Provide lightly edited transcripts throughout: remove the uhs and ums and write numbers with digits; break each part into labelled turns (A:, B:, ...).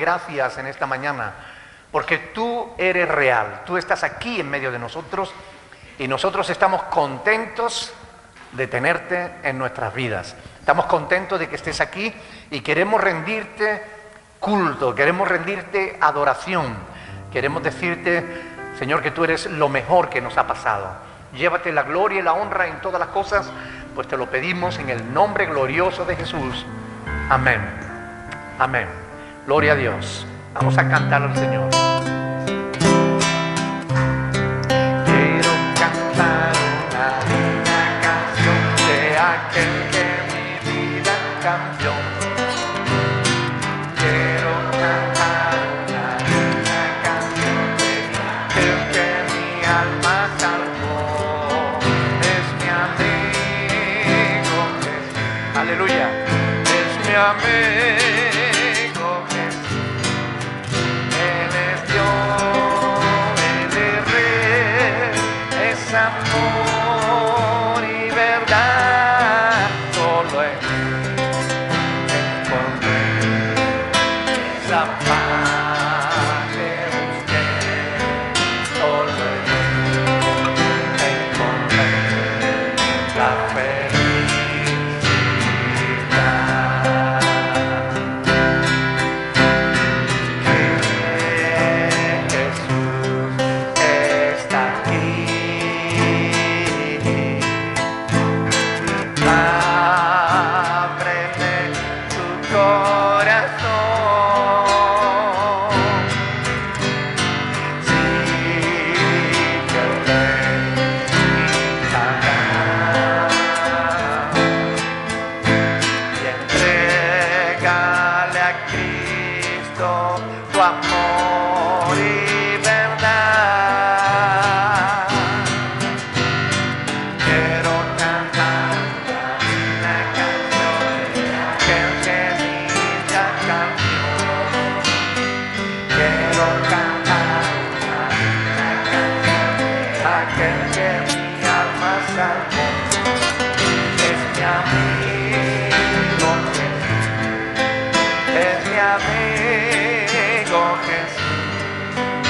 A: gracias en esta mañana, porque tú eres real, tú estás aquí en medio de nosotros y nosotros estamos contentos de tenerte en nuestras vidas. Estamos contentos de que estés aquí y queremos rendirte culto, queremos rendirte adoración, queremos decirte, Señor, que tú eres lo mejor que nos ha pasado. Llévate la gloria y la honra en todas las cosas, pues te lo pedimos en el nombre glorioso de Jesús. Amén. Amén. Gloria a Dios. Vamos a cantar al Señor. Quiero cantar una linda canción de aquel que mi vida cambió. Quiero cantar una linda canción de aquel que mi alma salvó. Es mi amigo Jesús. Aleluya. Es mi amigo. Amor y verdad, solo en encontré esa paz que busqué, solo en encontré la felicidad. Que Jesús está aquí. Ábreme tu corazón, sí que y entrégale a Cristo tu amor y verdad. Quiero cantar una canción de aquel que mi vida cambió. Quiero cantar una canción de aquel que mi alma salvó. Es mi amigo Jesús, es mi amigo Jesús.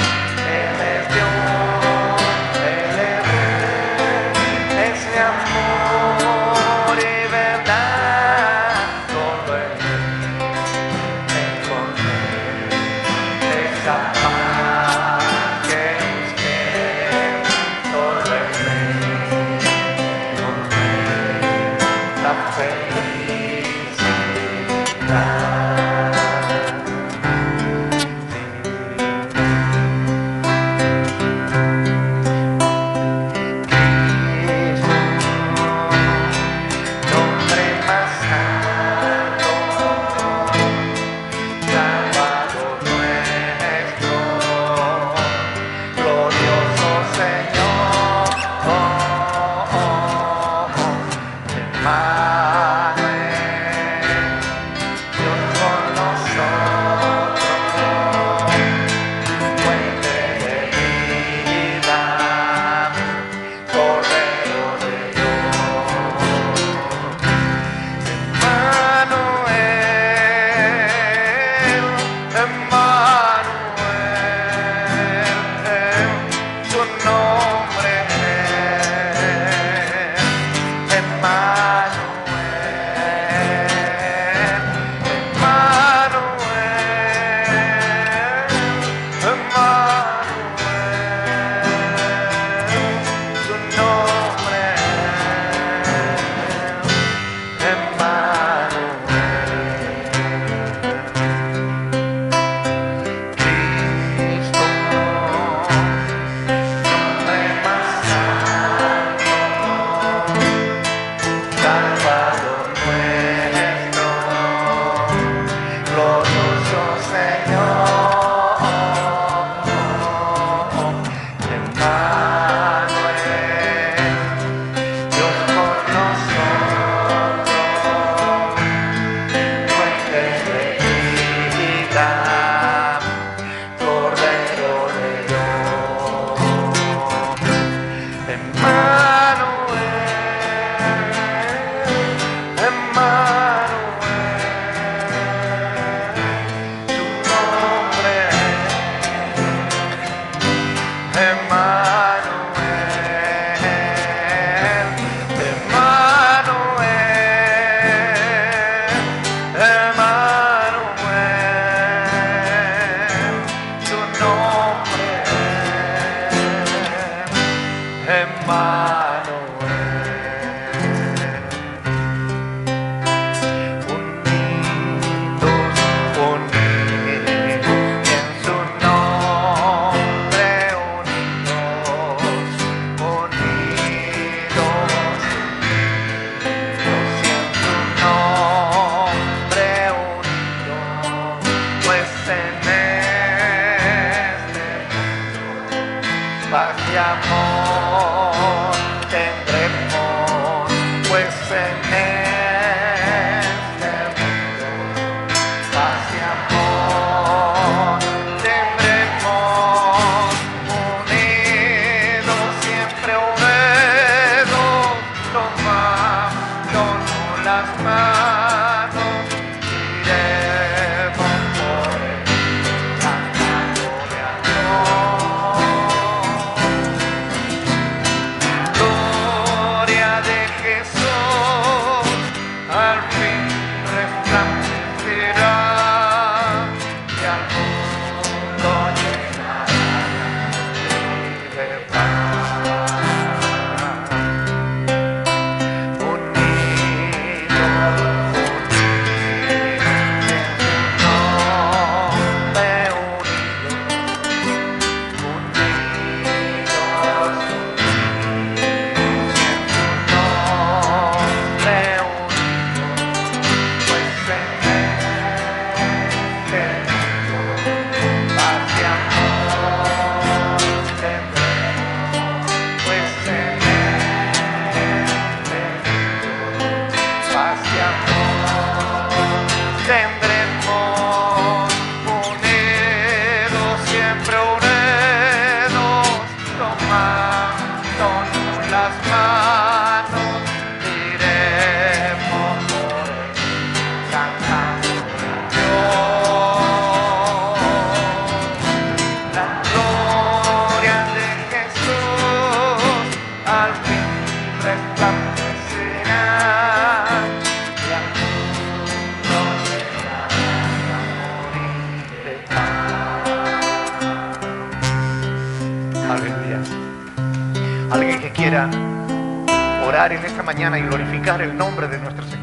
A: de amor tendremos, pues en este mundo paz y amor tendremos, unidos, siempre unidos, tomándonos las manos, iremos por el cantando de amor. Gloria de Jesús, al fin resplandecerá y al mundo llenará de paz. Unidos, siempre unidos, tomándonos las manos, iremos por el cantando de Dios. La gloria de Jesús al fin resplandecerá y al mundo llenará de amor y de paz. Aleluya. Alguien que quiera orar en esta mañana y glorificar el nombre de nuestro Señor.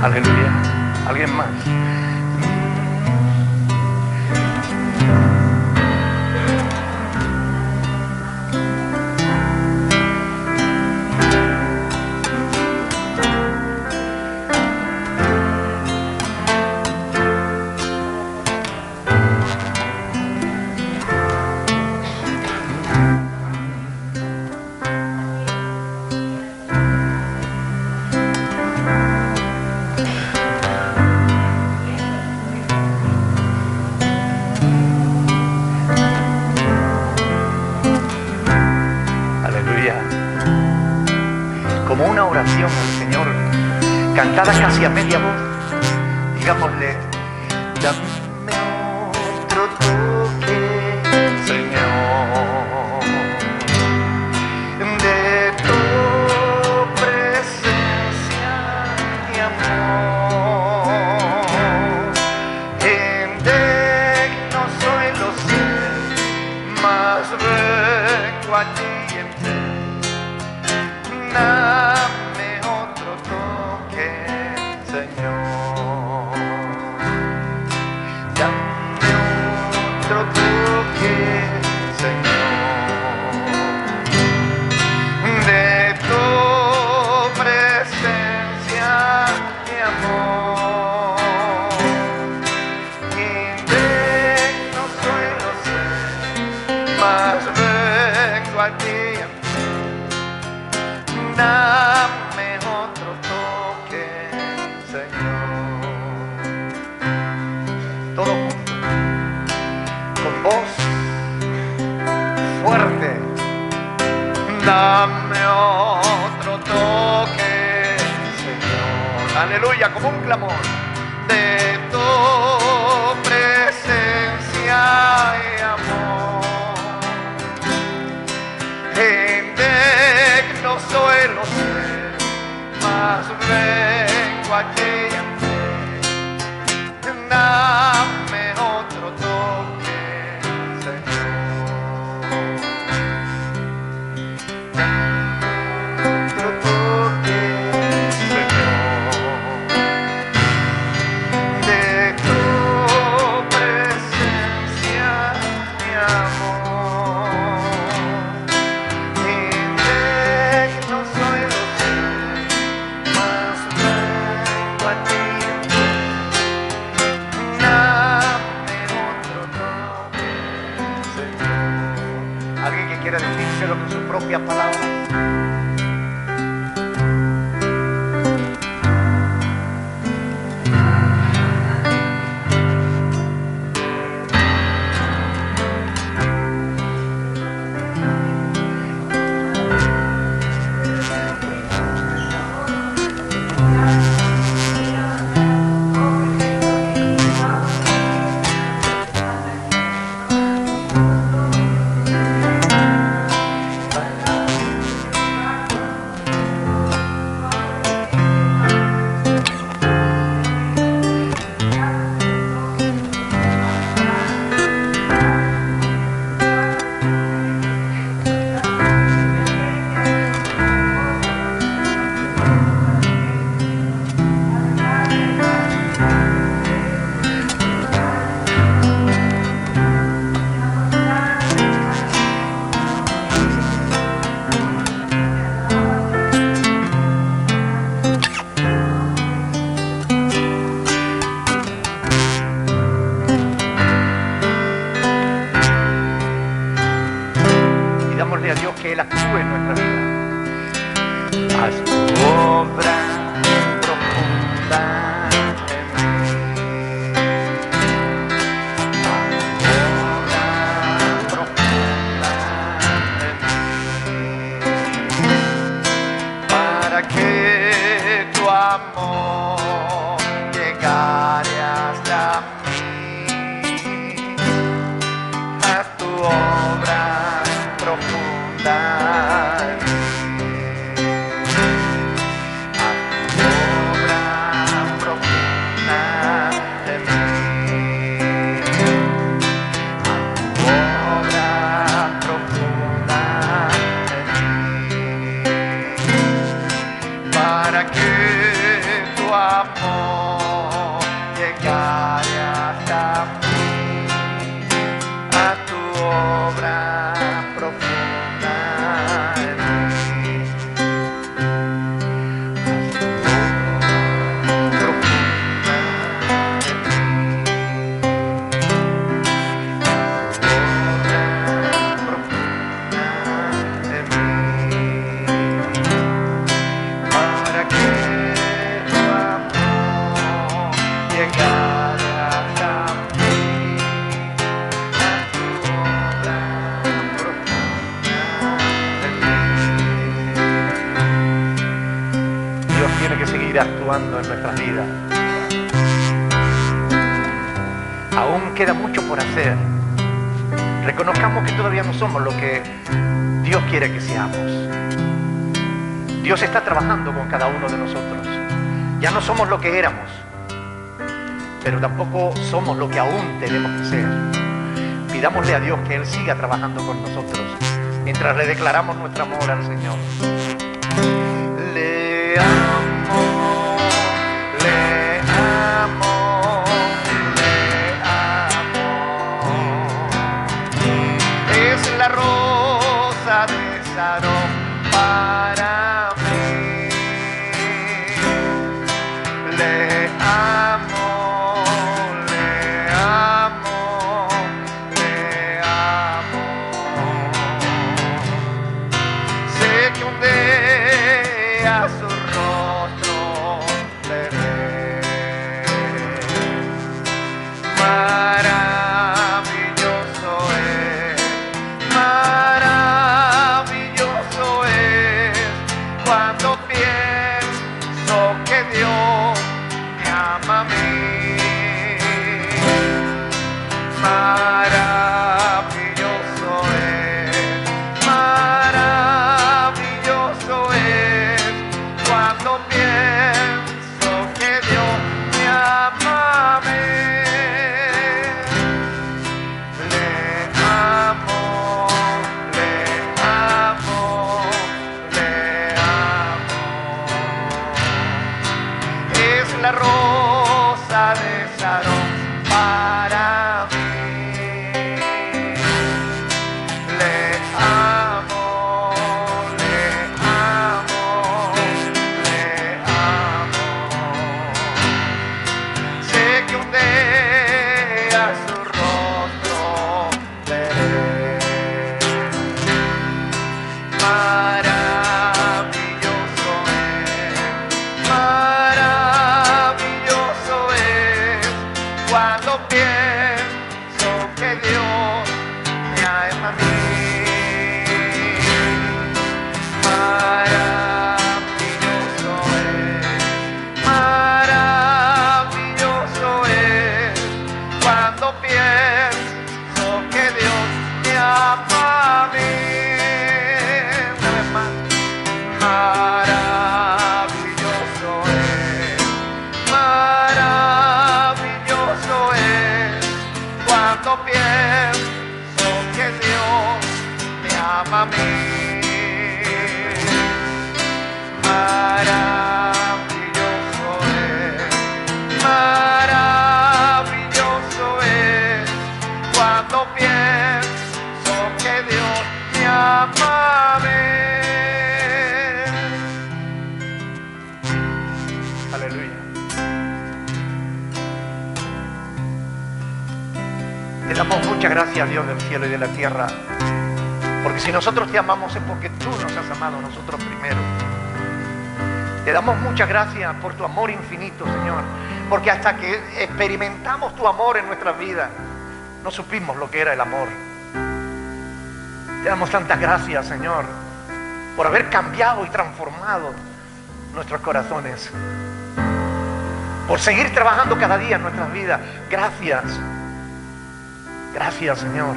A: Aleluya. ¿Alguien más? Como una oración al Señor, cantada casi a media voz, digámosle: dame otro toque, Señor, de tu presencia y amor. Indigno soy, lo sé, mas vengo a ti en fe. Dame otro toque, Señor. Dame otro toque, Señor, de tu presencia y amor. Indigno soy, lo sé, mas vengo a ti. Dame otro toque, Señor. Todos juntos, con voz fuerte. Dame otro toque, Señor. Aleluya, como un clamor. De tu presencia y amor. quiere decírselo con sus propias palabras. Dámosle a Dios que Él actúe en nuestra vida. Haz tu obra profunda en mí. Haz tu obra profunda en mí. Para que tu amor llegare hasta mí. Haz tu obra profunda en mí. Haz tu obra profunda en mí. Haz tu obra profunda en mí. Para que tu amor llegare hasta mí. Haz tu obra profunda en mí. Para que tu amor llegare hasta mí. Dios tiene que seguir actuando en nuestras vidas. Aún queda mucho por hacer. Reconozcamos que todavía no somos lo que Dios quiere que seamos. Dios está trabajando con cada uno de nosotros. Ya no somos lo que éramos, pero tampoco somos lo que aún tenemos que ser. Pidámosle a Dios que Él siga trabajando con nosotros mientras le declaramos nuestro amor al Señor. Le amo, le amo, le amo. Es la rosa de Sarón para mí. Le amo, le amo, le amo. Sé que un día su rostro veré. Maravilloso es pienso que Dios me ama a mí. Maravilloso es cuando pienso que Dios me ama a mí. Aleluya. Te damos muchas gracias, Dios del cielo y de la tierra, porque si nosotros te amamos es porque tú nos has amado a nosotros primero. Te damos muchas gracias por tu amor infinito, Señor, porque hasta que experimentamos tu amor en nuestras vidas, no supimos lo que era el amor. Te damos tantas gracias, Señor, por haber cambiado y transformado nuestros corazones, por seguir trabajando cada día en nuestras vidas. Gracias. Gracias, Señor.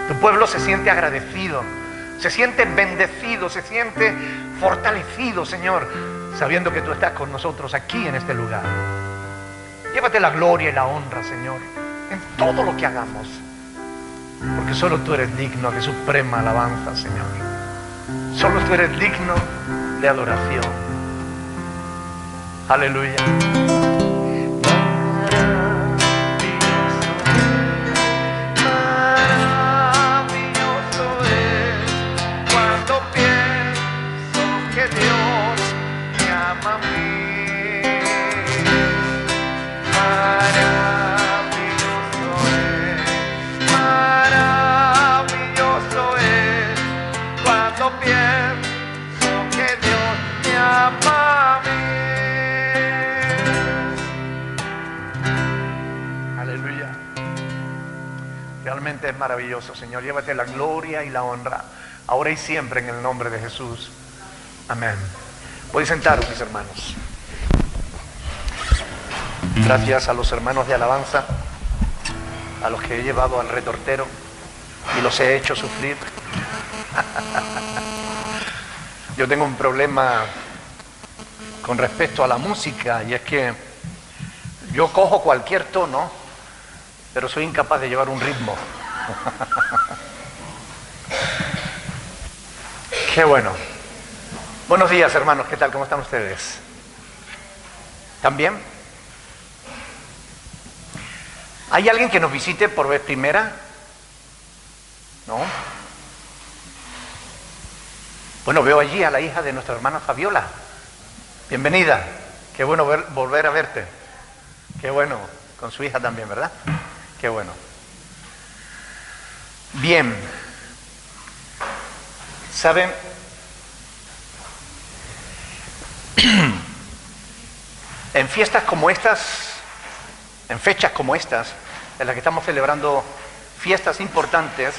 A: Tu pueblo se siente agradecido, se siente bendecido, se siente fortalecido, Señor, sabiendo que tú estás con nosotros aquí en este lugar. Llévate la gloria y la honra, Señor, en todo lo que hagamos, porque solo tú eres digno de suprema alabanza, Señor. Solo tú eres digno de adoración. Aleluya. Realmente es maravilloso, Señor. Llévate la gloria y la honra, ahora y siempre, en el nombre de Jesús. Amén. Podéis sentaros, mis hermanos. Gracias a los hermanos de alabanza, a los que he llevado al retortero y los he hecho sufrir. Yo tengo un problema con respecto a la música, y es que yo cojo cualquier tono, pero soy incapaz de llevar un ritmo. Qué bueno. Buenos días, hermanos, ¿qué tal? ¿Cómo están ustedes? ¿Están bien? ¿Hay alguien que nos visite por vez primera? ¿No? Bueno, veo allí a la hija de nuestra hermana Fabiola. Bienvenida. Qué bueno volver a verte. Qué bueno. Con su hija también, ¿verdad? Qué bueno. Bien. ¿Saben? En fiestas como estas, en fechas como estas, en las que estamos celebrando fiestas importantes,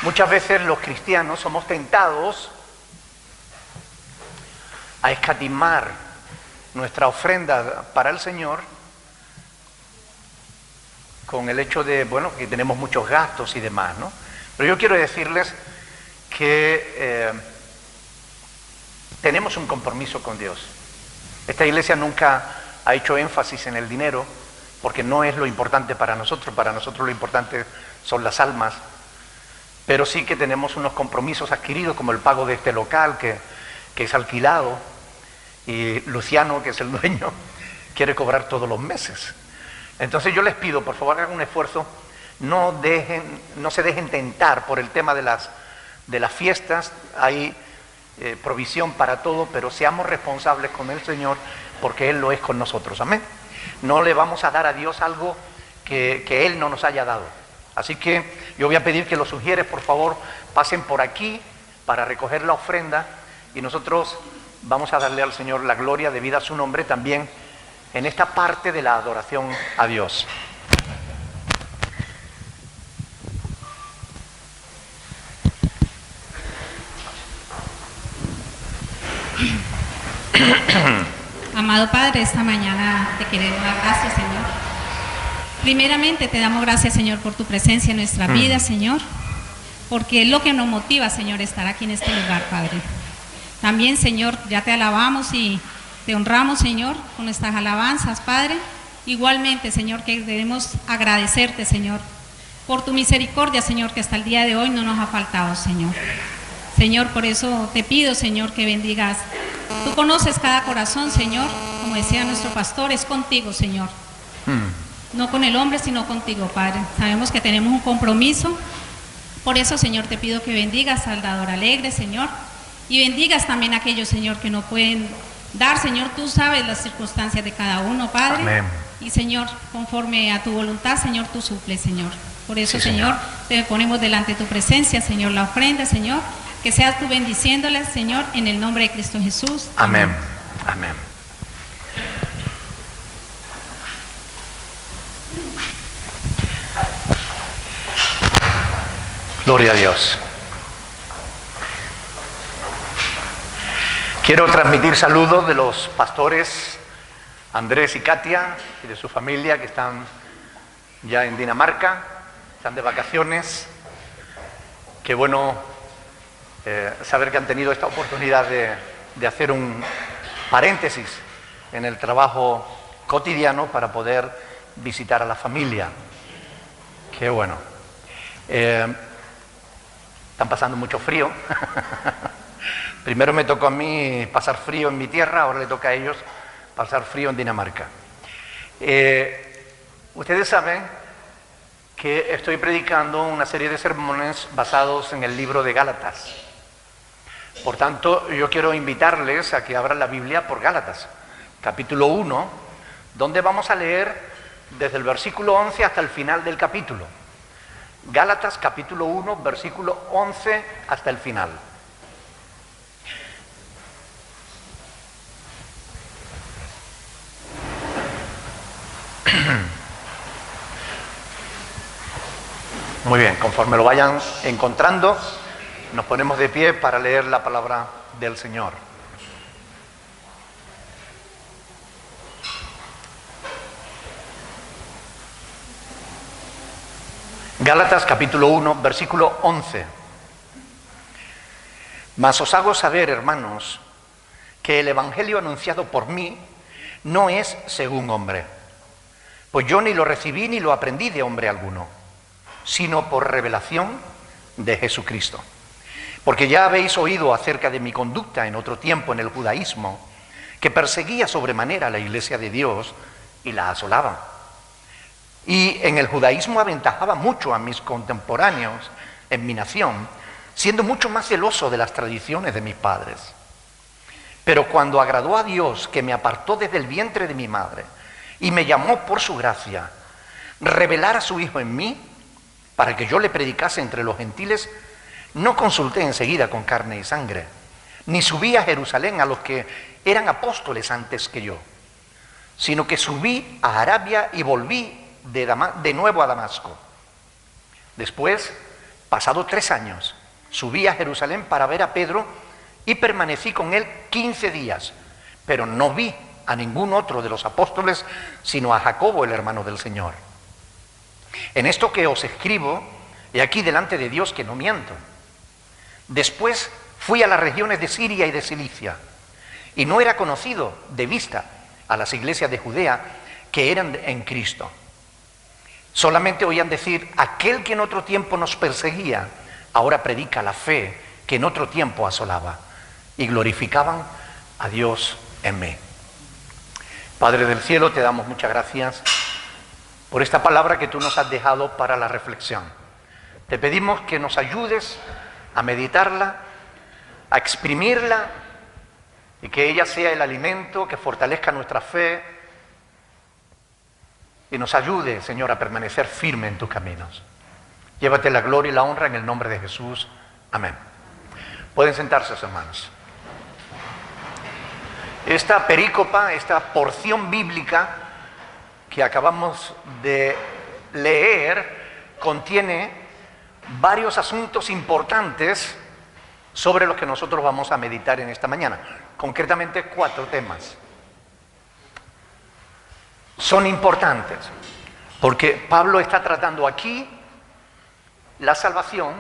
A: muchas veces los cristianos somos tentados a escatimar nuestra ofrenda para el Señor con el hecho de, bueno, que tenemos muchos gastos y demás, ¿no? Pero yo quiero decirles que tenemos un compromiso con Dios. Esta iglesia nunca ha hecho énfasis en el dinero, porque no es lo importante para nosotros lo importante son las almas, pero sí que tenemos unos compromisos adquiridos, como el pago de este local que es alquilado, y Luciano, que es el dueño, quiere cobrar todos los meses. Entonces yo les pido, por favor, hagan un esfuerzo, no se dejen tentar por el tema de las fiestas. Hay provisión para todo, pero seamos responsables con el Señor, porque Él lo es con nosotros. Amén. No le vamos a dar a Dios algo que Él no nos haya dado. Así que yo voy a pedir que los sugieres, por favor, pasen por aquí para recoger la ofrenda, y nosotros vamos a darle al Señor la gloria debida a su nombre también en esta parte de la adoración a Dios.
B: Amado Padre, esta mañana te queremos dar gracias, Señor. Primeramente te damos gracias, Señor, por tu presencia en nuestra vida, Señor, porque es lo que nos motiva, Señor, estar aquí en este lugar, Padre. También, Señor, ya te alabamos y te honramos, Señor, con nuestras alabanzas, Padre, Igualmente, Señor, que debemos agradecerte, Señor, por tu misericordia, Señor, que hasta el día de hoy no nos ha faltado, Señor. Señor, por eso te pido, Señor, que bendigas. Tú conoces cada corazón, Señor, como decía nuestro pastor, es contigo, Señor. No con el hombre, sino contigo, Padre. Sabemos que tenemos un compromiso. Por eso, Señor, te pido que bendigas al dador alegre, Señor, y bendigas también a aquellos, Señor, que no pueden dar, Señor. Tú sabes las circunstancias de cada uno, Padre.
A: Amén.
B: Y, Señor, conforme a tu voluntad, Señor, tú suples, Señor. Por eso,
A: Sí,
B: Señor,
A: Señor,
B: te ponemos delante de tu presencia, Señor, la ofrenda, Señor, que seas tú bendiciéndolas, Señor, en el nombre de Cristo Jesús.
A: Amén. Amén. Gloria a Dios. Quiero transmitir saludos de los pastores Andrés y Katia y de su familia que están ya en Dinamarca, están de vacaciones. Qué bueno saber que han tenido esta oportunidad de hacer un paréntesis en el trabajo cotidiano para poder visitar a la familia. Qué bueno. Están pasando mucho frío. Primero me tocó a mí pasar frío en mi tierra, ahora le toca a ellos pasar frío en Dinamarca. Ustedes saben que estoy predicando una serie de sermones basados en el libro de Gálatas. Por tanto, yo quiero invitarles a que abran la Biblia por Gálatas, capítulo 1, donde vamos a leer desde el versículo 11 hasta el final del capítulo. Gálatas, capítulo 1, versículo 11 hasta el final. Muy bien, conforme lo vayan encontrando, nos ponemos de pie para leer la palabra del Señor. Gálatas capítulo 1, versículo 11. Mas os hago saber, hermanos, que el evangelio anunciado por mí no es según hombre, pues yo ni lo recibí ni lo aprendí de hombre alguno, sino por revelación de Jesucristo. Porque ya habéis oído acerca de mi conducta en otro tiempo en el judaísmo, que perseguía sobremanera a la iglesia de Dios y la asolaba. Y en el judaísmo aventajaba mucho a mis contemporáneos en mi nación, siendo mucho más celoso de las tradiciones de mis padres. Pero cuando agradó a Dios, que me apartó desde el vientre de mi madre y me llamó por su gracia, revelar a su Hijo en mí, para que yo le predicase entre los gentiles, no consulté enseguida con carne y sangre, ni subí a Jerusalén a los que eran apóstoles antes que yo, sino que subí a Arabia y volví de nuevo a Damasco. Después, pasado 3 años, subí a Jerusalén para ver a Pedro y permanecí con él 15 días, pero no vi a ningún otro de los apóstoles, sino a Jacobo, el hermano del Señor. En esto que os escribo, he aquí delante de Dios que no miento. Después fui a las regiones de Siria y de Cilicia, y no era conocido de vista a las iglesias de Judea que eran en Cristo. Solamente oían decir, aquel que en otro tiempo nos perseguía, ahora predica la fe que en otro tiempo asolaba, y glorificaban a Dios en mí. Padre del cielo, te damos muchas gracias por esta palabra que tú nos has dejado para la reflexión. Te pedimos que nos ayudes a meditarla, a exprimirla, y que ella sea el alimento que fortalezca nuestra fe, y nos ayude, Señor, a permanecer firme en tus caminos. Llévate la gloria y la honra en el nombre de Jesús. Amén. Pueden sentarse, hermanos. Esta perícopa, esta porción bíblica que acabamos de leer, contiene varios asuntos importantes sobre los que nosotros vamos a meditar en esta mañana. Concretamente 4 temas. Son importantes porque Pablo está tratando aquí la salvación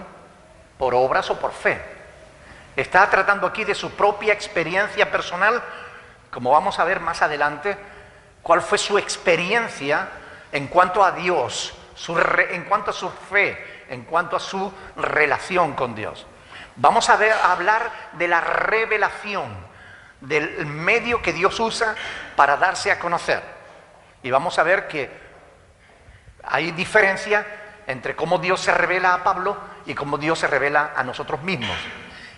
A: por obras o por fe. Está tratando aquí de su propia experiencia personal, como vamos a ver más adelante, cuál fue su experiencia en cuanto a Dios, en cuanto a su fe, en cuanto a su relación con Dios. Vamos a hablar de la revelación, del medio que Dios usa para darse a conocer. Y vamos a ver que hay diferencia entre cómo Dios se revela a Pablo y cómo Dios se revela a nosotros mismos.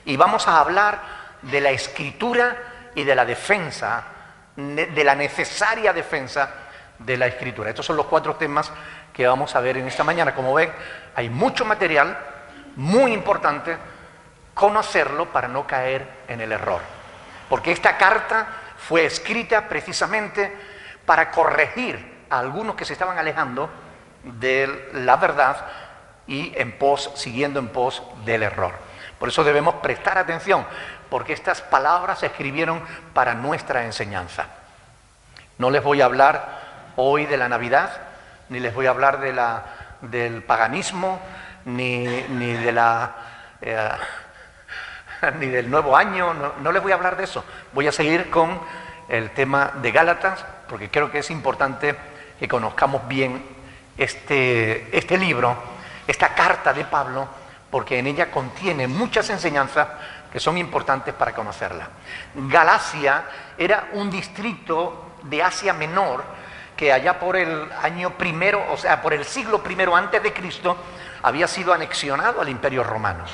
A: Y vamos a hablar de la escritura y de la defensa, de la necesaria defensa de la escritura. Estos son los 4 temas que vamos a ver en esta mañana. Como ven, hay mucho material, muy importante conocerlo para no caer en el error. Porque esta carta fue escrita precisamente para corregir a algunos que se estaban alejando de la verdad y siguiendo en pos del error. Por eso debemos prestar atención, porque estas palabras se escribieron para nuestra enseñanza. No les voy a hablar hoy de la Navidad, ni les voy a hablar del paganismo, ni del nuevo año, no les voy a hablar de eso. Voy a seguir con el tema de Gálatas, porque creo que es importante que conozcamos bien este libro, esta carta de Pablo, porque en ella contiene muchas enseñanzas que son importantes para conocerla. Galacia era un distrito de Asia Menor que allá por el año primero, o sea, por el siglo I antes de Cristo, había sido anexionado al Imperio Romano.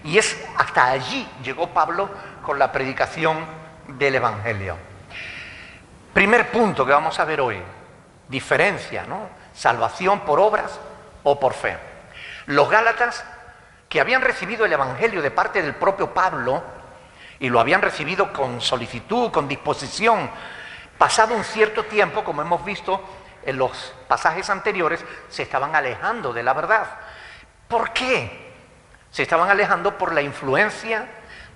A: Y es hasta allí llegó Pablo con la predicación del Evangelio. Primer punto que vamos a ver hoy, diferencia, ¿no? Salvación por obras o por fe. Los Gálatas, que habían recibido el Evangelio de parte del propio Pablo, y lo habían recibido con solicitud, con disposición, pasado un cierto tiempo, como hemos visto en los pasajes anteriores, se estaban alejando de la verdad. ¿Por qué? Se estaban alejando por la influencia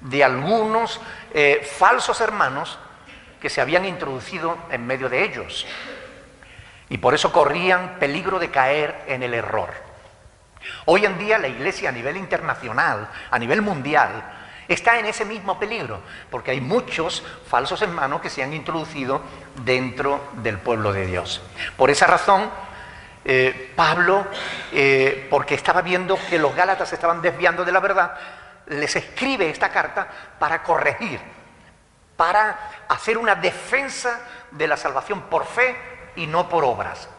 A: de algunos falsos hermanos que se habían introducido en medio de ellos. Y por eso corrían peligro de caer en el error. Hoy en día la Iglesia a nivel internacional, a nivel mundial, está en ese mismo peligro, porque hay muchos falsos hermanos que se han introducido dentro del pueblo de Dios. Por esa razón, Pablo, porque estaba viendo que los Gálatas se estaban desviando de la verdad, les escribe esta carta para corregir, para hacer una defensa de la salvación por fe y no por obras.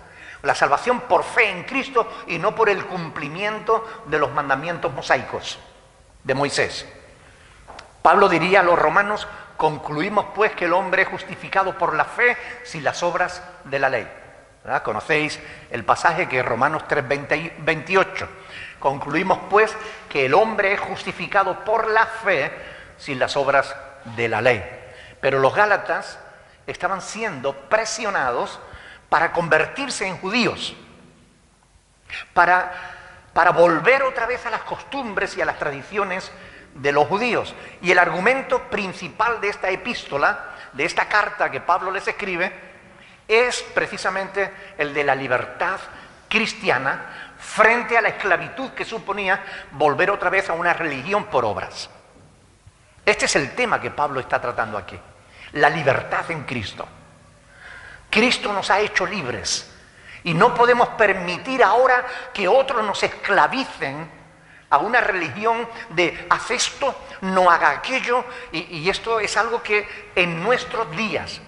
A: La salvación por fe en Cristo y no por el cumplimiento de los mandamientos mosaicos de Moisés. Pablo diría a los romanos: concluimos pues que el hombre es justificado por la fe sin las obras de la ley. ¿Verdad? Conocéis el pasaje que es Romanos 3:28. Concluimos pues que el hombre es justificado por la fe sin las obras de la ley. Pero los Gálatas estaban siendo presionados para convertirse en judíos, para volver otra vez a las costumbres y a las tradiciones de los judíos. Y el argumento principal de esta epístola, de esta carta que Pablo les escribe, es precisamente el de la libertad cristiana frente a la esclavitud que suponía volver otra vez a una religión por obras. Este es el tema que Pablo está tratando aquí, la libertad en Cristo. Cristo nos ha hecho libres y no podemos permitir ahora que otros nos esclavicen a una religión de haz esto, no haga aquello, y esto es algo que en nuestros días,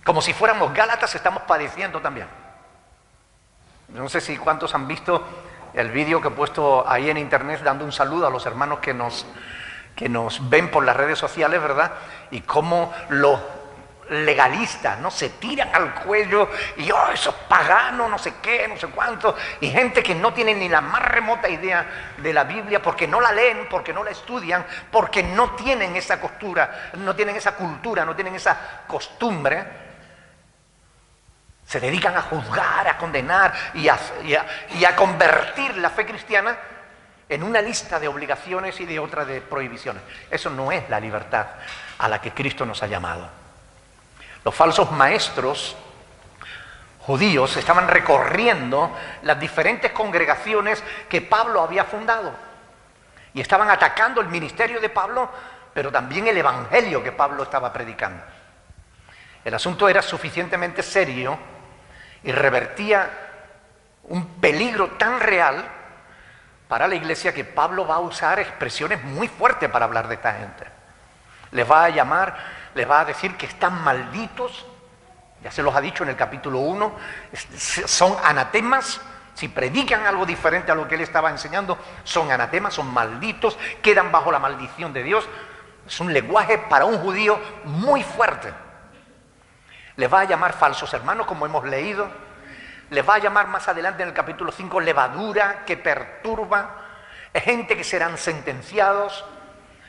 A: como si fuéramos Gálatas, estamos padeciendo también. No sé si cuántos han visto el vídeo que he puesto ahí en internet dando un saludo a los hermanos que nos ven por las redes sociales, ¿verdad? Y cómo los legalistas, ¿no?, se tiran al cuello y oh, esos paganos, no sé qué, no sé cuánto, y gente que no tiene ni la más remota idea de la Biblia porque no la leen, porque no la estudian, porque no tienen esa cultura, no tienen esa costumbre, se dedican a juzgar, a condenar y a convertir la fe cristiana en una lista de obligaciones y de otra de prohibiciones. Eso no es la libertad a la que Cristo nos ha llamado. Los falsos maestros judíos estaban recorriendo las diferentes congregaciones que Pablo había fundado y estaban atacando el ministerio de Pablo, pero también el evangelio que Pablo estaba predicando. El asunto era suficientemente serio y revertía un peligro tan real para la iglesia que Pablo va a usar expresiones muy fuertes para hablar de esta gente. Les va a llamar, les va a decir que están malditos, ya se los ha dicho en el capítulo 1, son anatemas. Si predican algo diferente a lo que él estaba enseñando, son anatemas, son malditos, quedan bajo la maldición de Dios. Es un lenguaje para un judío muy fuerte. Les va a llamar falsos hermanos, como hemos leído. Les va a llamar más adelante en el capítulo 5 levadura que perturba. Es gente que serán sentenciados.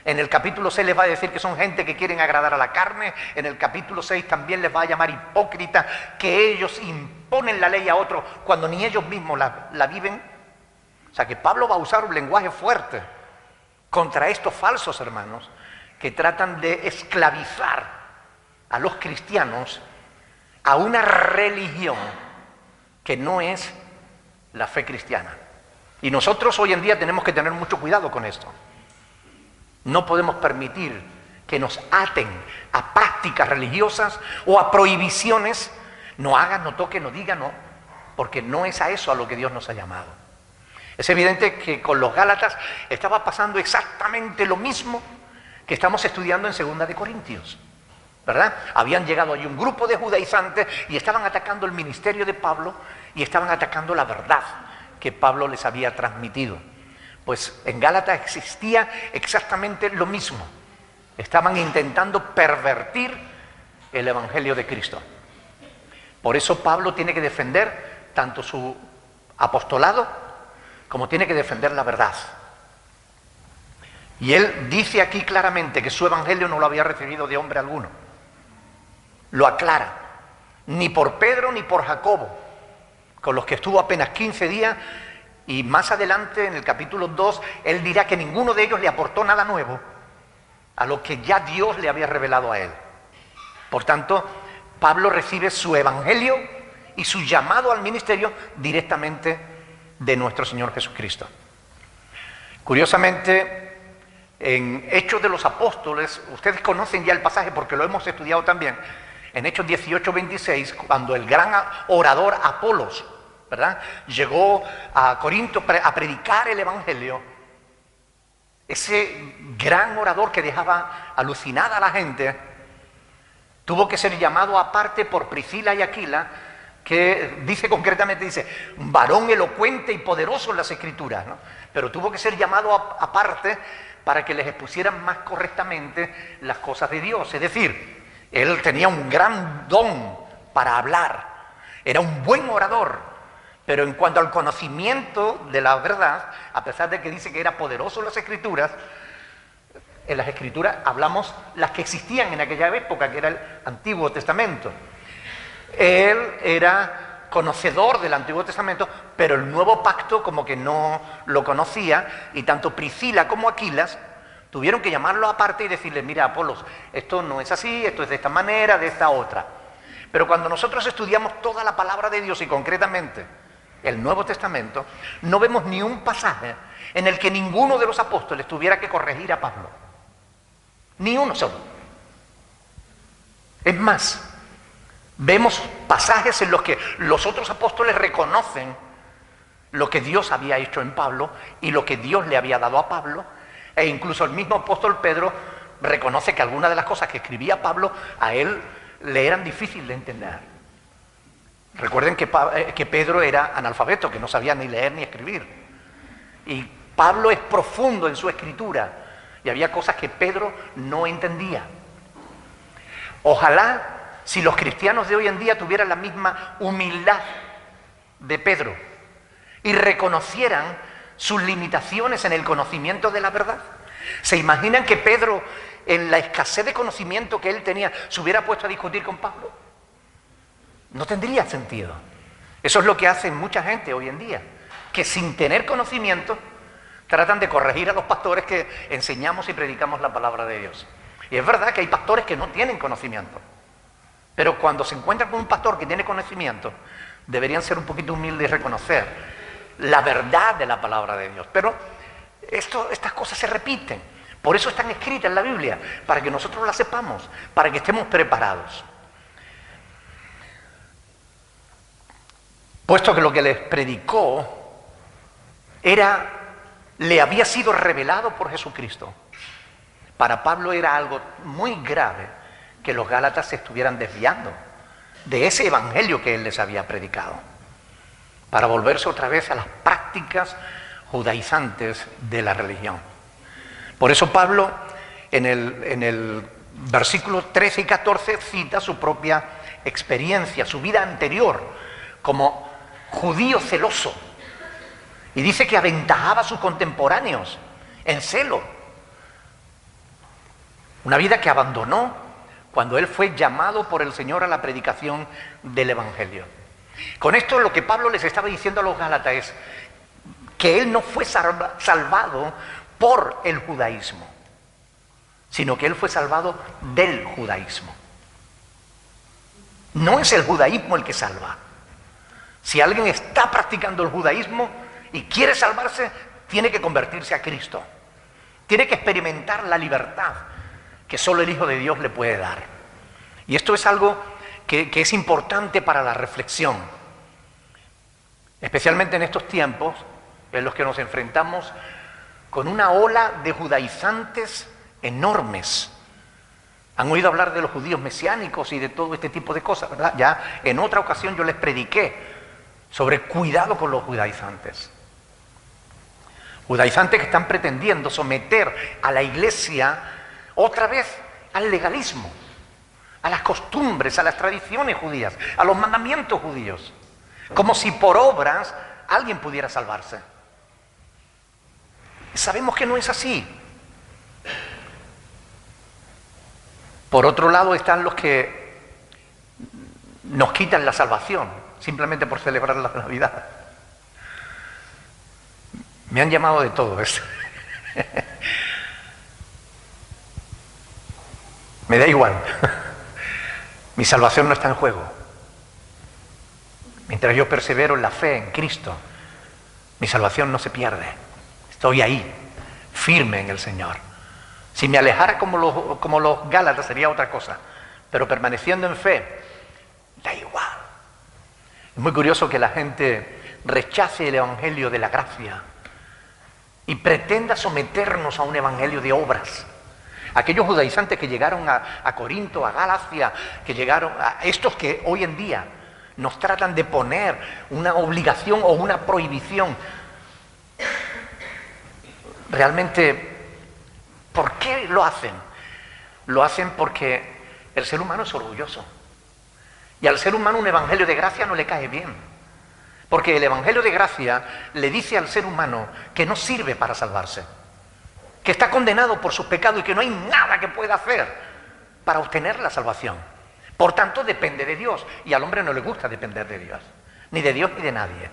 A: En el capítulo 6 les va a decir que son gente que quieren agradar a la carne. En el capítulo 6 también les va a llamar hipócritas, que ellos imponen la ley a otros cuando ni ellos mismos la viven. O sea que Pablo va a usar un lenguaje fuerte contra estos falsos hermanos que tratan de esclavizar a los cristianos a una religión que no es la fe cristiana. Y nosotros hoy en día tenemos que tener mucho cuidado con esto. No podemos permitir que nos aten a prácticas religiosas o a prohibiciones. No hagan, no toquen, no digan, no. Porque no es a eso a lo que Dios nos ha llamado. Es evidente que con los Gálatas estaba pasando exactamente lo mismo que estamos estudiando en 2 de Corintios. ¿Verdad? Habían llegado allí un grupo de judaizantes y estaban atacando el ministerio de Pablo y estaban atacando la verdad que Pablo les había transmitido. Pues en Gálatas existía exactamente lo mismo. Estaban intentando pervertir el evangelio de Cristo. Por eso Pablo tiene que defender tanto su apostolado como tiene que defender la verdad. Y él dice aquí claramente que su evangelio no lo había recibido de hombre alguno. Lo aclara, ni por Pedro ni por Jacobo, con los que estuvo apenas 15 días, y más adelante en el capítulo 2, él dirá que ninguno de ellos le aportó nada nuevo a lo que ya Dios le había revelado a él. Por tanto, Pablo recibe su evangelio y su llamado al ministerio directamente de nuestro Señor Jesucristo. Curiosamente, en Hechos de los Apóstoles, ustedes conocen ya el pasaje porque lo hemos estudiado también, en Hechos 18:26, cuando el gran orador Apolos, ¿verdad?, llegó a Corinto a predicar el evangelio, ese gran orador que dejaba alucinada a la gente, tuvo que ser llamado aparte por Priscila y Aquila, que dice concretamente, dice, un varón elocuente y poderoso en las Escrituras, ¿no? Pero tuvo que ser llamado aparte para que les expusieran más correctamente las cosas de Dios. Es decir, él tenía un gran don para hablar, era un buen orador, pero en cuanto al conocimiento de la verdad, a pesar de que dice que era poderoso en las Escrituras, en las Escrituras hablamos las que existían en aquella época, que era el Antiguo Testamento. Él era conocedor del Antiguo Testamento, pero el Nuevo Pacto como que no lo conocía, y tanto Priscila como Aquilas tuvieron que llamarlo aparte y decirle, mira, Apolos, esto no es así, esto es de esta manera, de esta otra. Pero cuando nosotros estudiamos toda la palabra de Dios y concretamente el Nuevo Testamento, no vemos ni un pasaje en el que ninguno de los apóstoles tuviera que corregir a Pablo. Ni uno solo. Es más, vemos pasajes en los que los otros apóstoles reconocen lo que Dios había hecho en Pablo y lo que Dios le había dado a Pablo, e incluso el mismo apóstol Pedro reconoce que algunas de las cosas que escribía Pablo a él le eran difíciles de entender. Recuerden que Pedro era analfabeto, que no sabía ni leer ni escribir. Y Pablo es profundo en su escritura y había cosas que Pedro no entendía. Ojalá si los cristianos de hoy en día tuvieran la misma humildad de Pedro y reconocieran sus limitaciones en el conocimiento de la verdad. ¿Se imaginan que Pedro, en la escasez de conocimiento que él tenía, se hubiera puesto a discutir con Pablo? No tendría sentido. Eso es lo que hace mucha gente hoy en día, que sin tener conocimiento tratan de corregir a los pastores que enseñamos y predicamos la palabra de Dios. Y es verdad que hay pastores que no tienen conocimiento, pero cuando se encuentran con un pastor que tiene conocimiento, deberían ser un poquito humildes y reconocer la verdad de la palabra de Dios. Pero estas cosas se repiten, por eso están escritas en la Biblia, para que nosotros las sepamos, para que estemos preparados. puesto que lo que les predicó le había sido revelado por Jesucristo. Para Pablo era algo muy grave que los gálatas se estuvieran desviando de ese evangelio que él les había predicado, para volverse otra vez a las prácticas judaizantes de la religión. Por eso Pablo en el versículos 13 y 14 cita su propia experiencia, su vida anterior como judío celoso, y dice que aventajaba a sus contemporáneos en celo. Una vida que abandonó cuando él fue llamado por el Señor a la predicación del Evangelio. Con esto lo que Pablo les estaba diciendo a los gálatas es que él no fue salvado por el judaísmo, sino que él fue salvado del judaísmo. No es el judaísmo el que salva. Si alguien está practicando el judaísmo y quiere salvarse, tiene que convertirse a Cristo. Tiene que experimentar la libertad que solo el Hijo de Dios le puede dar. Y esto es algo que es importante para la reflexión, especialmente en estos tiempos en los que nos enfrentamos con una ola de judaizantes enormes. Han oído hablar de los judíos mesiánicos y de todo este tipo de cosas, ¿verdad? Ya en otra ocasión yo les prediqué sobre cuidado con los judaizantes. Judaizantes que están pretendiendo someter a la iglesia otra vez al legalismo, a las costumbres, a las tradiciones judías, a los mandamientos judíos, como si por obras alguien pudiera salvarse. Sabemos que no es así. Por otro lado están los que nos quitan la salvación simplemente por celebrar la Navidad. Me han llamado de todo eso. Me da igual. Mi salvación no está en juego. Mientras yo persevero en la fe en Cristo, mi salvación no se pierde. Estoy ahí, firme en el Señor. Si me alejara como los gálatas sería otra cosa, pero permaneciendo en fe, da igual. Es muy curioso que la gente rechace el evangelio de la gracia y pretenda someternos a un evangelio de obras. Aquellos judaizantes que llegaron a Corinto, a Galacia, que llegaron a estos que hoy en día nos tratan de poner una obligación o una prohibición. Realmente, ¿por qué lo hacen? Lo hacen porque el ser humano es orgulloso. Y al ser humano un evangelio de gracia no le cae bien. Porque el evangelio de gracia le dice al ser humano que no sirve para salvarse, que está condenado por sus pecados y que no hay nada que pueda hacer para obtener la salvación. Por tanto, depende de Dios. Y al hombre no le gusta depender de Dios, ni de Dios ni de nadie.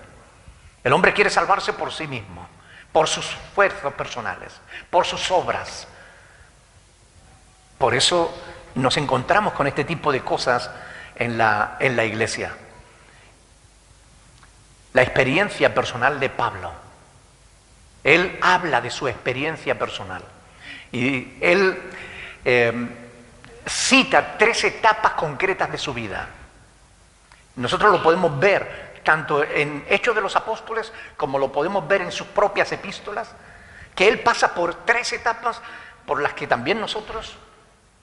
A: El hombre quiere salvarse por sí mismo, por sus esfuerzos personales, por sus obras. Por eso nos encontramos con este tipo de cosas en la iglesia. La experiencia personal de Pablo. Él habla de su experiencia personal. Y él cita 3 etapas concretas de su vida. Nosotros lo podemos ver tanto en Hechos de los Apóstoles como lo podemos ver en sus propias epístolas, que él pasa por 3 etapas por las que también nosotros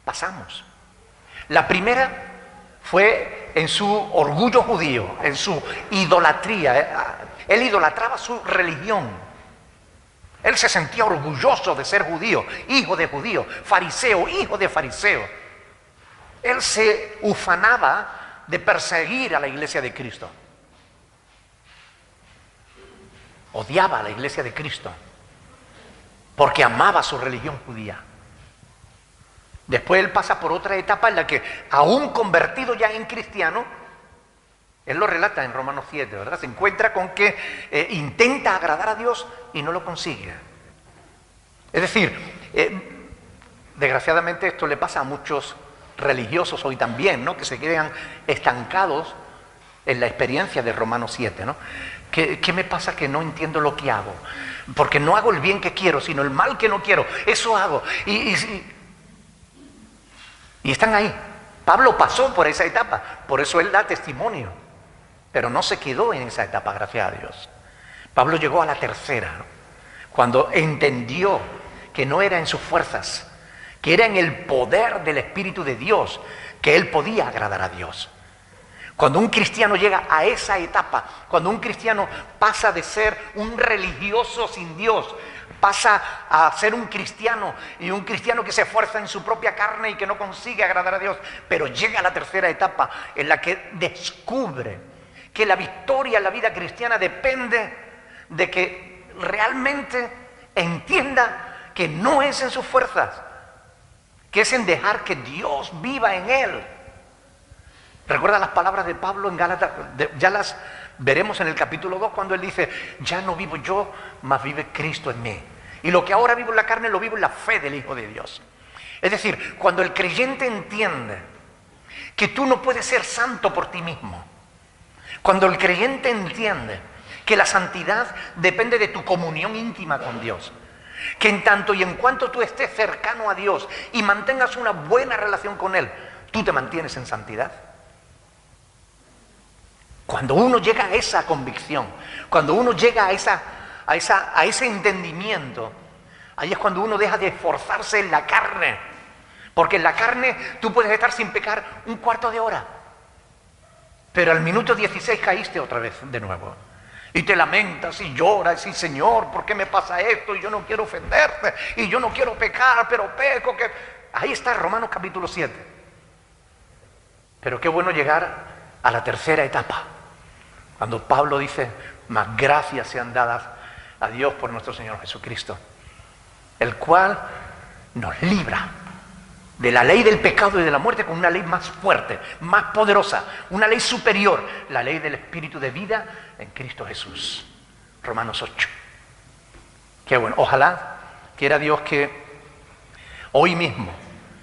A: pasamos. La primera fue en su orgullo judío, en su idolatría. Él idolatraba su religión. Él se sentía orgulloso de ser judío, hijo de judío, fariseo, hijo de fariseo. Él se ufanaba de perseguir a la iglesia de Cristo. Odiaba a la iglesia de Cristo porque amaba su religión judía. Después él pasa por otra etapa en la que, aún convertido ya en cristiano, él lo relata en Romanos 7, ¿verdad? Se encuentra con que intenta agradar a Dios y no lo consigue. Es decir, desgraciadamente esto le pasa a muchos religiosos hoy también, ¿no? Que se quedan estancados en la experiencia de Romanos 7, ¿no? ¿Qué me pasa? Que no entiendo lo que hago. Porque no hago el bien que quiero, sino el mal que no quiero. Eso hago. Y están ahí. Pablo pasó por esa etapa, por eso él da testimonio Pero no se quedó en esa etapa, gracias a Dios. Pablo llegó a la tercera, ¿no? Cuando entendió que no era en sus fuerzas, que era en el poder del Espíritu de Dios que él podía agradar a Dios. Cuando un cristiano llega a esa etapa, cuando un cristiano pasa de ser un religioso sin Dios, pasa a ser un cristiano, y un cristiano que se esfuerza en su propia carne y que no consigue agradar a Dios, pero llega a la tercera etapa en la que descubre que la victoria en la vida cristiana depende de que realmente entienda que no es en sus fuerzas, que es en dejar que Dios viva en él. Recuerda las palabras de Pablo en Gálatas, ya las veremos en el capítulo 2, cuando él dice: ya no vivo yo, mas vive Cristo en mí. Y lo que ahora vivo en la carne, lo vivo en la fe del Hijo de Dios. Es decir, cuando el creyente entiende que tú no puedes ser santo por ti mismo, cuando el creyente entiende que la santidad depende de tu comunión íntima con Dios, que en tanto y en cuanto tú estés cercano a Dios y mantengas una buena relación con Él, tú te mantienes en santidad. Cuando uno llega a esa convicción, cuando uno llega a ese entendimiento, ahí es cuando uno deja de esforzarse en la carne. Porque en la carne tú puedes estar sin pecar un cuarto de hora, pero al minuto 16 caíste otra vez de nuevo. Y te lamentas y lloras y: Señor, ¿por qué me pasa esto? Y yo no quiero ofenderte, y yo no quiero pecar, pero peco. Ahí está Romanos capítulo 7. Pero qué bueno llegar a la tercera etapa, cuando Pablo dice: mas gracias sean dadas a Dios por nuestro Señor Jesucristo, el cual nos libra de la ley del pecado y de la muerte con una ley más fuerte, más poderosa, una ley superior, la ley del Espíritu de vida en Cristo Jesús. Romanos 8. Qué bueno. Ojalá quiera Dios que hoy mismo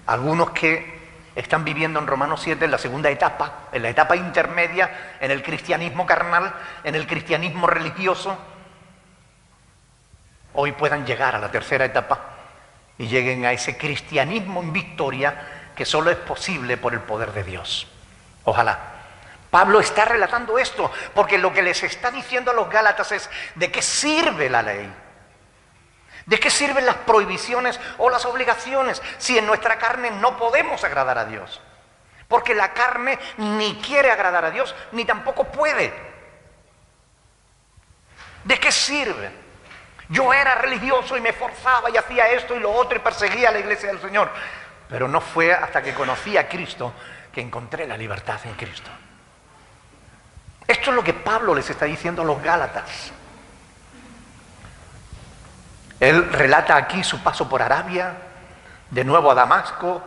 A: algunos que están viviendo en Romanos 7 en la segunda etapa, en la etapa intermedia, en el cristianismo carnal, en el cristianismo religioso, hoy puedan llegar a la tercera etapa y lleguen a ese cristianismo en victoria que solo es posible por el poder de Dios. Ojalá. Pablo está relatando esto porque lo que les está diciendo a los Gálatas es: ¿de qué sirve la ley? ¿De qué sirven las prohibiciones o las obligaciones si en nuestra carne no podemos agradar a Dios? Porque la carne ni quiere agradar a Dios, ni tampoco puede. ¿De qué sirve? Yo era religioso y me esforzaba y hacía esto y lo otro y perseguía a la iglesia del Señor. Pero no fue hasta que conocí a Cristo que encontré la libertad en Cristo. Esto es lo que Pablo les está diciendo a los Gálatas. Él relata aquí su paso por Arabia, de nuevo a Damasco,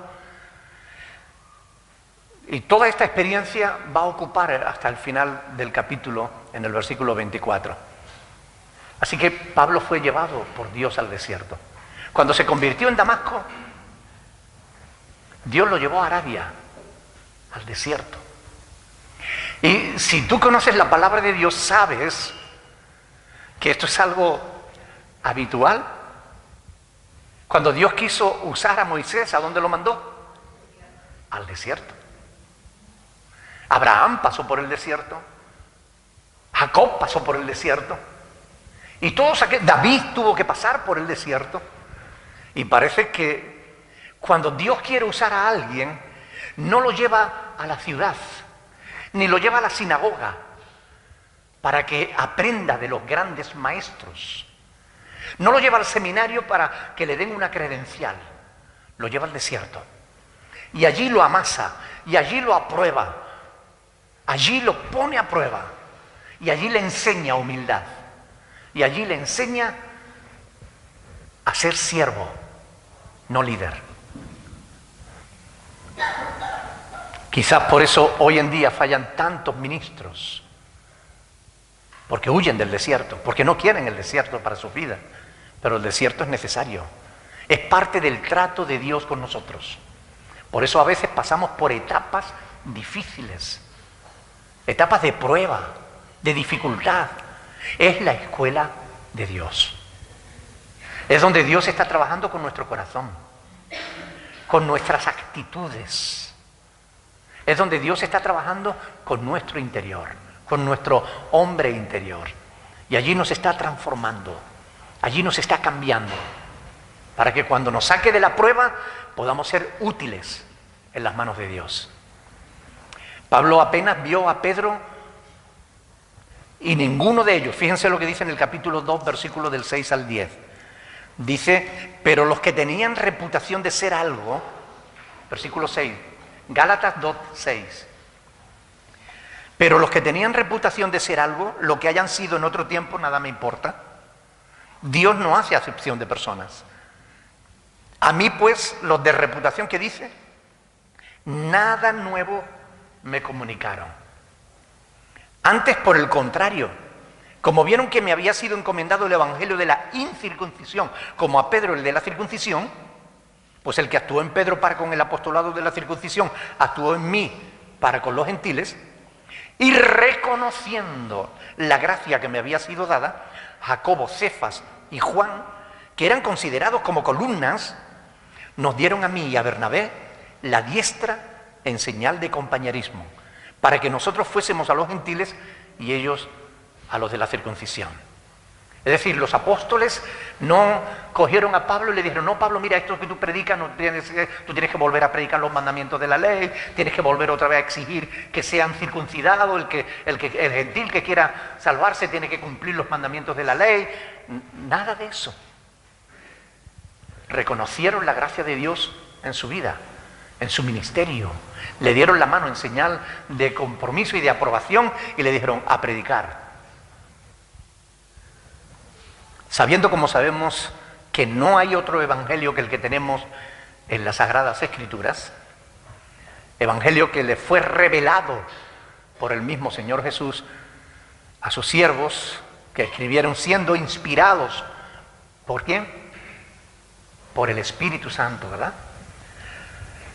A: y toda esta experiencia va a ocupar hasta el final del capítulo, en el versículo 24. Así que Pablo fue llevado por Dios al desierto. Cuando se convirtió en Damasco, Dios lo llevó a Arabia, al desierto. Y si tú conoces la palabra de Dios, sabes que esto es algo habitual. Cuando Dios quiso usar a Moisés, ¿a dónde lo mandó? Al desierto. Abraham pasó por el desierto, Jacob pasó por el desierto, y todos aquellos, David tuvo que pasar por el desierto. Y parece que cuando Dios quiere usar a alguien, no lo lleva a la ciudad, ni lo lleva a la sinagoga para que aprenda de los grandes maestros. No lo lleva al seminario para que le den una credencial. Lo lleva al desierto. Y allí lo amasa, y allí lo aprueba. Allí lo pone a prueba. Y allí le enseña humildad. Y allí le enseña a ser siervo, no líder. Quizás por eso hoy en día fallan tantos ministros, porque huyen del desierto, porque no quieren el desierto para su vida. Pero el desierto es necesario, es parte del trato de Dios con nosotros. Por eso a veces pasamos por etapas difíciles, etapas de prueba, de dificultad. Es la escuela de Dios. Es donde Dios está trabajando con nuestro corazón, con nuestras actitudes. Es donde Dios está trabajando con nuestro interior, con nuestro hombre interior. Y allí nos está transformando, allí nos está cambiando, para que cuando nos saque de la prueba podamos ser útiles en las manos de Dios. Pablo apenas vio a Pedro y ninguno de ellos, fíjense lo que dice en el capítulo 2, versículos del 6 al 10. Dice, pero los que tenían reputación de ser algo, versículo 6, Gálatas 2, 6. Pero los que tenían reputación de ser algo, lo que hayan sido en otro tiempo, nada me importa. Dios no hace acepción de personas. A mí, pues, los de reputación que dice, nada nuevo me comunicaron. Antes, por el contrario, como vieron que me había sido encomendado el evangelio de la incircuncisión, como a Pedro el de la circuncisión, pues el que actuó en Pedro para con el apostolado de la circuncisión, actuó en mí para con los gentiles. Y reconociendo la gracia que me había sido dada, Jacobo, Cefas y Juan, que eran considerados como columnas, nos dieron a mí y a Bernabé la diestra en señal de compañerismo, para que nosotros fuésemos a los gentiles y ellos a los de la circuncisión. Es decir, los apóstoles no cogieron a Pablo y le dijeron, no, Pablo, mira, esto que tú predicas, tú tienes que volver a predicar los mandamientos de la ley, tienes que volver otra vez a exigir que sean circuncidados, el gentil que quiera salvarse tiene que cumplir los mandamientos de la ley. Nada de eso. Reconocieron la gracia de Dios en su vida, en su ministerio. Le dieron la mano en señal de compromiso y de aprobación y le dijeron, a predicar. Sabiendo, como sabemos, que no hay otro evangelio que el que tenemos en las Sagradas Escrituras, evangelio que le fue revelado por el mismo Señor Jesús a sus siervos que escribieron siendo inspirados, ¿por quién? Por el Espíritu Santo, ¿verdad?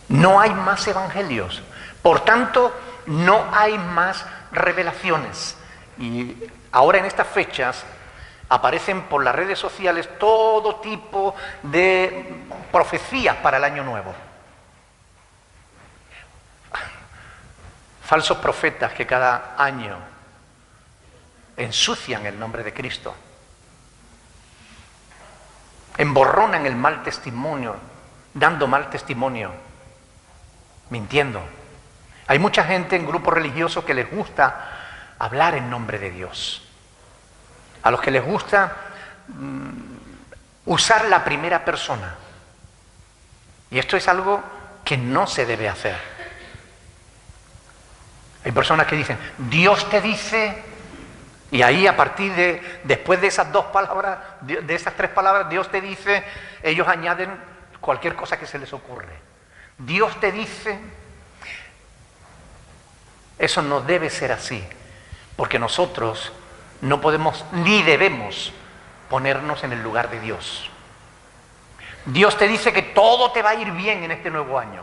A: No hay más evangelios, por tanto, no hay más revelaciones. Y ahora en estas fechas aparecen por las redes sociales todo tipo de profecías para el año nuevo. Falsos profetas que cada año ensucian el nombre de Cristo, emborronan el mal testimonio, dando mal testimonio, mintiendo. Hay mucha gente en grupos religiosos que les gusta hablar en nombre de Dios, a los que les gusta usar la primera persona. Y esto es algo que no se debe hacer. Hay personas que dicen, Dios te dice, y ahí a partir después de esas dos palabras, de esas tres palabras, Dios te dice, ellos añaden cualquier cosa que se les ocurre. Dios te dice, eso no debe ser así, porque nosotros no podemos ni debemos ponernos en el lugar de Dios. Dios te dice que todo te va a ir bien en este nuevo año.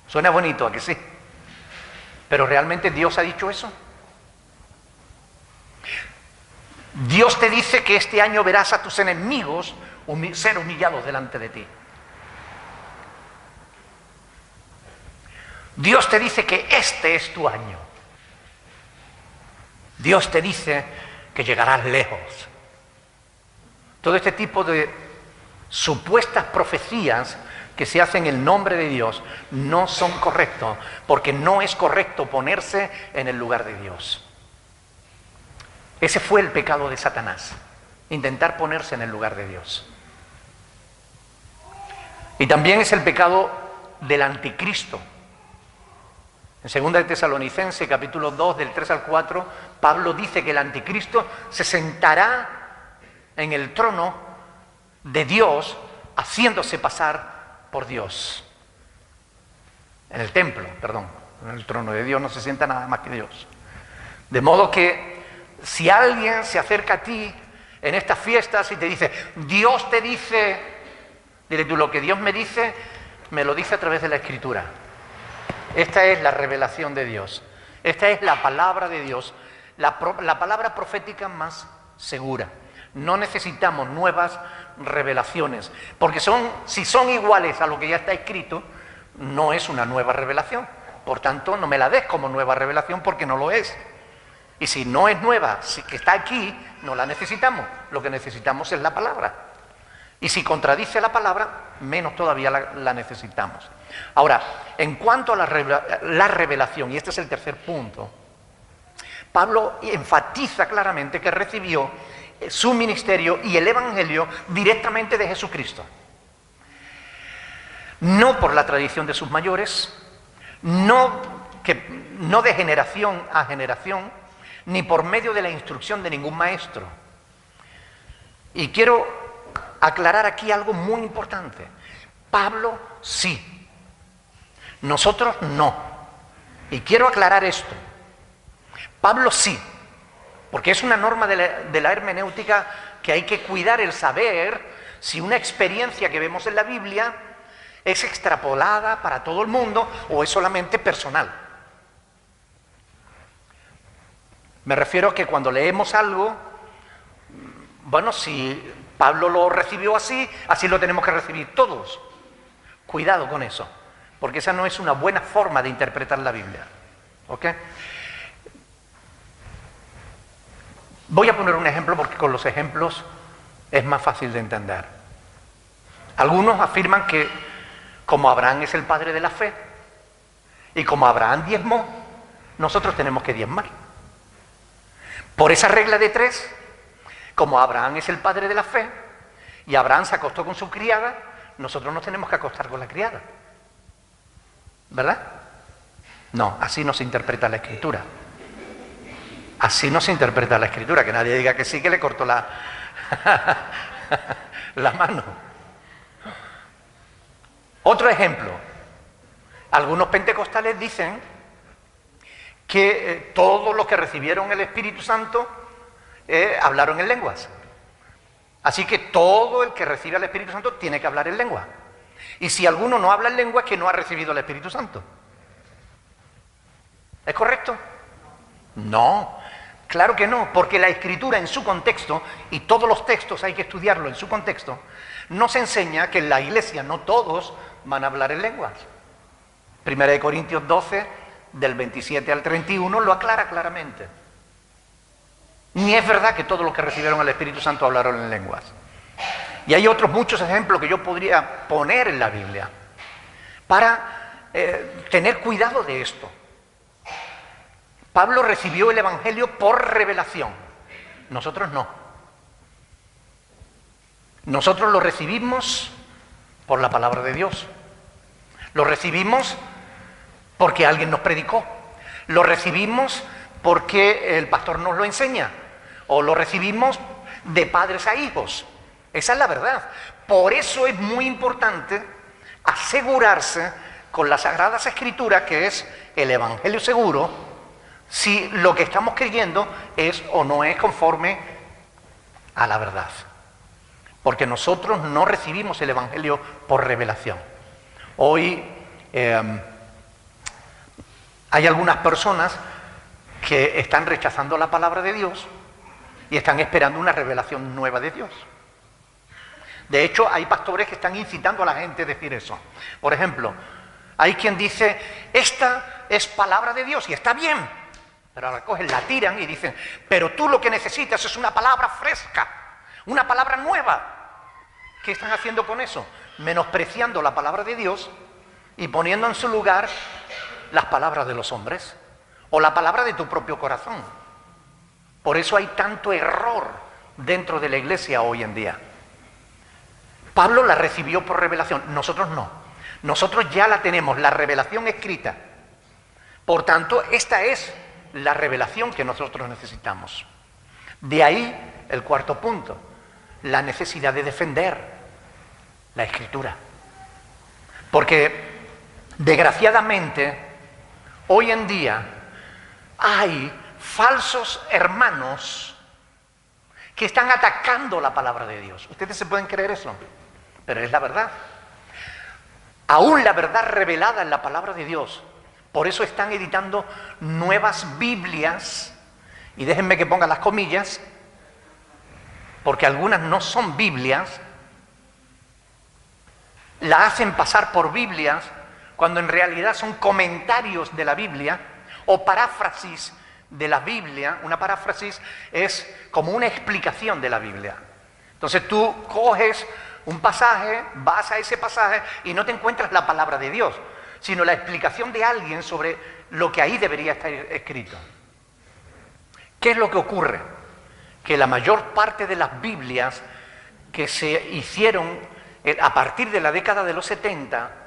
A: Suena bonito, ¿a que sí? Pero ¿realmente Dios ha dicho eso? Dios te dice que este año verás a tus enemigos ser humillados delante de ti. Dios te dice que este es tu año. Dios te dice que llegarás lejos. Todo este tipo de supuestas profecías que se hacen en el nombre de Dios no son correctos, porque no es correcto ponerse en el lugar de Dios. Ese fue el pecado de Satanás, intentar ponerse en el lugar de Dios. Y también es el pecado del anticristo. En 2 de Tesalonicenses, capítulo 2, del 3 al 4, Pablo dice que el anticristo se sentará en el trono de Dios, haciéndose pasar por Dios. En el templo, perdón, en el trono de Dios no se sienta nada más que Dios. De modo que si alguien se acerca a ti en estas fiestas y te dice, Dios te dice, dile tú, lo que Dios me dice, me lo dice a través de la Escritura. Esta es la revelación de Dios. Esta es la palabra de Dios, la palabra profética más segura. No necesitamos nuevas revelaciones, porque si son iguales a lo que ya está escrito, no es una nueva revelación, Por tanto, no me la des como nueva revelación porque no lo es. Y si no es nueva, si que está aquí, no la necesitamos. Lo que necesitamos es la palabra. Y si contradice la palabra, menos todavía la necesitamos. Ahora, en cuanto a la revelación, y este es el tercer punto, Pablo enfatiza claramente que recibió su ministerio y el Evangelio directamente de Jesucristo. No por la tradición de sus mayores, no de generación a generación, ni por medio de la instrucción de ningún maestro. Y quiero aclarar aquí algo muy importante. Pablo sí, nosotros no. Y quiero aclarar esto. Pablo sí, porque es una norma de la hermenéutica que hay que cuidar el saber si una experiencia que vemos en la Biblia es extrapolada para todo el mundo o es solamente personal. Me refiero a que cuando leemos algo, bueno, si Pablo lo recibió así, así lo tenemos que recibir todos. Cuidado con eso, porque esa no es una buena forma de interpretar la Biblia. ¿Ok? Voy a poner un ejemplo porque con los ejemplos es más fácil de entender. Algunos afirman que como Abraham es el padre de la fe y como Abraham diezmó, nosotros tenemos que diezmar. Por esa regla de 3, como Abraham es el padre de la fe y Abraham se acostó con su criada, nosotros nos tenemos que acostar con la criada. ¿Verdad? No, así no se interpreta la Escritura. Así no se interpreta la Escritura, que nadie diga que sí, que le cortó la mano. Otro ejemplo. Algunos pentecostales dicen que todos los que recibieron el Espíritu Santo hablaron en lenguas. Así que todo el que recibe el Espíritu Santo tiene que hablar en lengua. Y si alguno no habla en lengua es que no ha recibido el Espíritu Santo. ¿Es correcto? No, claro que no, porque la Escritura en su contexto, y todos los textos hay que estudiarlo en su contexto, nos enseña que en la iglesia no todos van a hablar en lenguas. 1 Corintios 12, del 27 al 31, lo aclara claramente. Ni es verdad que todos los que recibieron el Espíritu Santo hablaron en lenguas. Y hay otros muchos ejemplos que yo podría poner en la Biblia para tener cuidado de esto. Pablo recibió el Evangelio por revelación, nosotros no. Nosotros lo recibimos por la palabra de Dios. Lo recibimos porque alguien nos predicó. Lo recibimos porque el pastor nos lo enseña. O lo recibimos de padres a hijos. Esa es la verdad. Por eso es muy importante asegurarse con las Sagradas Escrituras, que es el Evangelio seguro, si lo que estamos creyendo es o no es conforme a la verdad. Porque nosotros no recibimos el Evangelio por revelación. Hoy hay algunas personas que están rechazando la palabra de Dios y están esperando una revelación nueva de Dios. De hecho, hay pastores que están incitando a la gente a decir eso. Por ejemplo, hay quien dice, esta es palabra de Dios y está bien. Pero la cogen, la tiran y dicen, pero tú lo que necesitas es una palabra fresca, una palabra nueva. ¿Qué están haciendo con eso? Menospreciando la palabra de Dios y poniendo en su lugar las palabras de los hombres o la palabra de tu propio corazón. Por eso hay tanto error dentro de la iglesia hoy en día. Pablo la recibió por revelación, nosotros no. Nosotros ya la tenemos, la revelación escrita. Por tanto, esta es la revelación que nosotros necesitamos. De ahí el cuarto punto, la necesidad de defender la Escritura. Porque, desgraciadamente, hoy en día hay falsos hermanos que están atacando la palabra de Dios. ¿Ustedes se pueden creer eso? Pero es la verdad. Aún la verdad revelada en la palabra de Dios. Por eso están editando nuevas Biblias, y déjenme que ponga las comillas, porque algunas no son Biblias, la hacen pasar por Biblias cuando en realidad son comentarios de la Biblia o paráfrasis de la Biblia. Una paráfrasis es como una explicación de la Biblia. Entonces tú coges un pasaje, vas a ese pasaje y no te encuentras la palabra de Dios, sino la explicación de alguien sobre lo que ahí debería estar escrito. ¿Qué es lo que ocurre? Que la mayor parte de las Biblias que se hicieron a partir de la década de los 70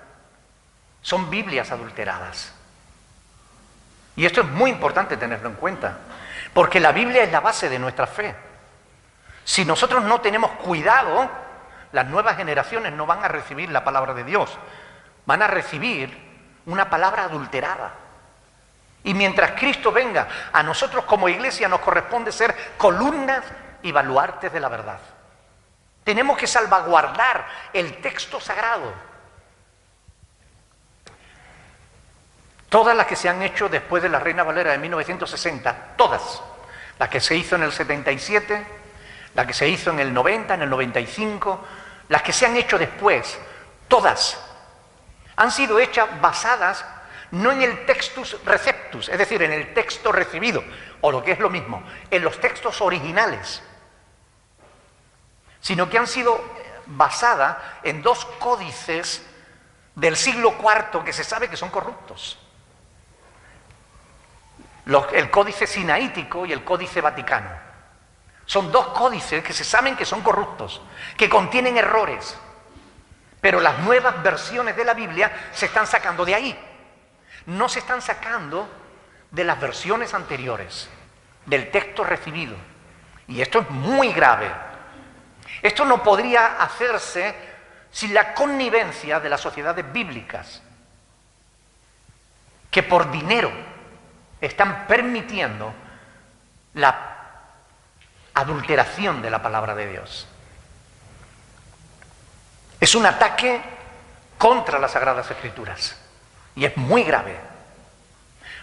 A: son Biblias adulteradas. Y esto es muy importante tenerlo en cuenta, porque la Biblia es la base de nuestra fe. Si nosotros no tenemos cuidado, las nuevas generaciones no van a recibir la palabra de Dios, van a recibir una palabra adulterada. Y mientras Cristo venga, a nosotros como iglesia nos corresponde ser columnas y baluartes de la verdad. Tenemos que salvaguardar el texto sagrado. Todas las que se han hecho después de la Reina Valera de 1960, todas, la que se hizo en el 77, la que se hizo en el 90, en el 95, las que se han hecho después, todas, han sido hechas basadas no en el textus receptus, es decir, en el texto recibido, o lo que es lo mismo, en los textos originales, sino que han sido basadas en dos códices del siglo IV que se sabe que son corruptos. El códice sinaítico y el códice vaticano. Son dos códices que se saben que son corruptos, que contienen errores, pero las nuevas versiones de la Biblia se están sacando de ahí. No se están sacando de las versiones anteriores, del texto recibido. Y esto es muy grave. Esto no podría hacerse sin la connivencia de las sociedades bíblicas, que por dinero están permitiendo la adulteración de la palabra de Dios. Es un ataque contra las Sagradas Escrituras. Y es muy grave.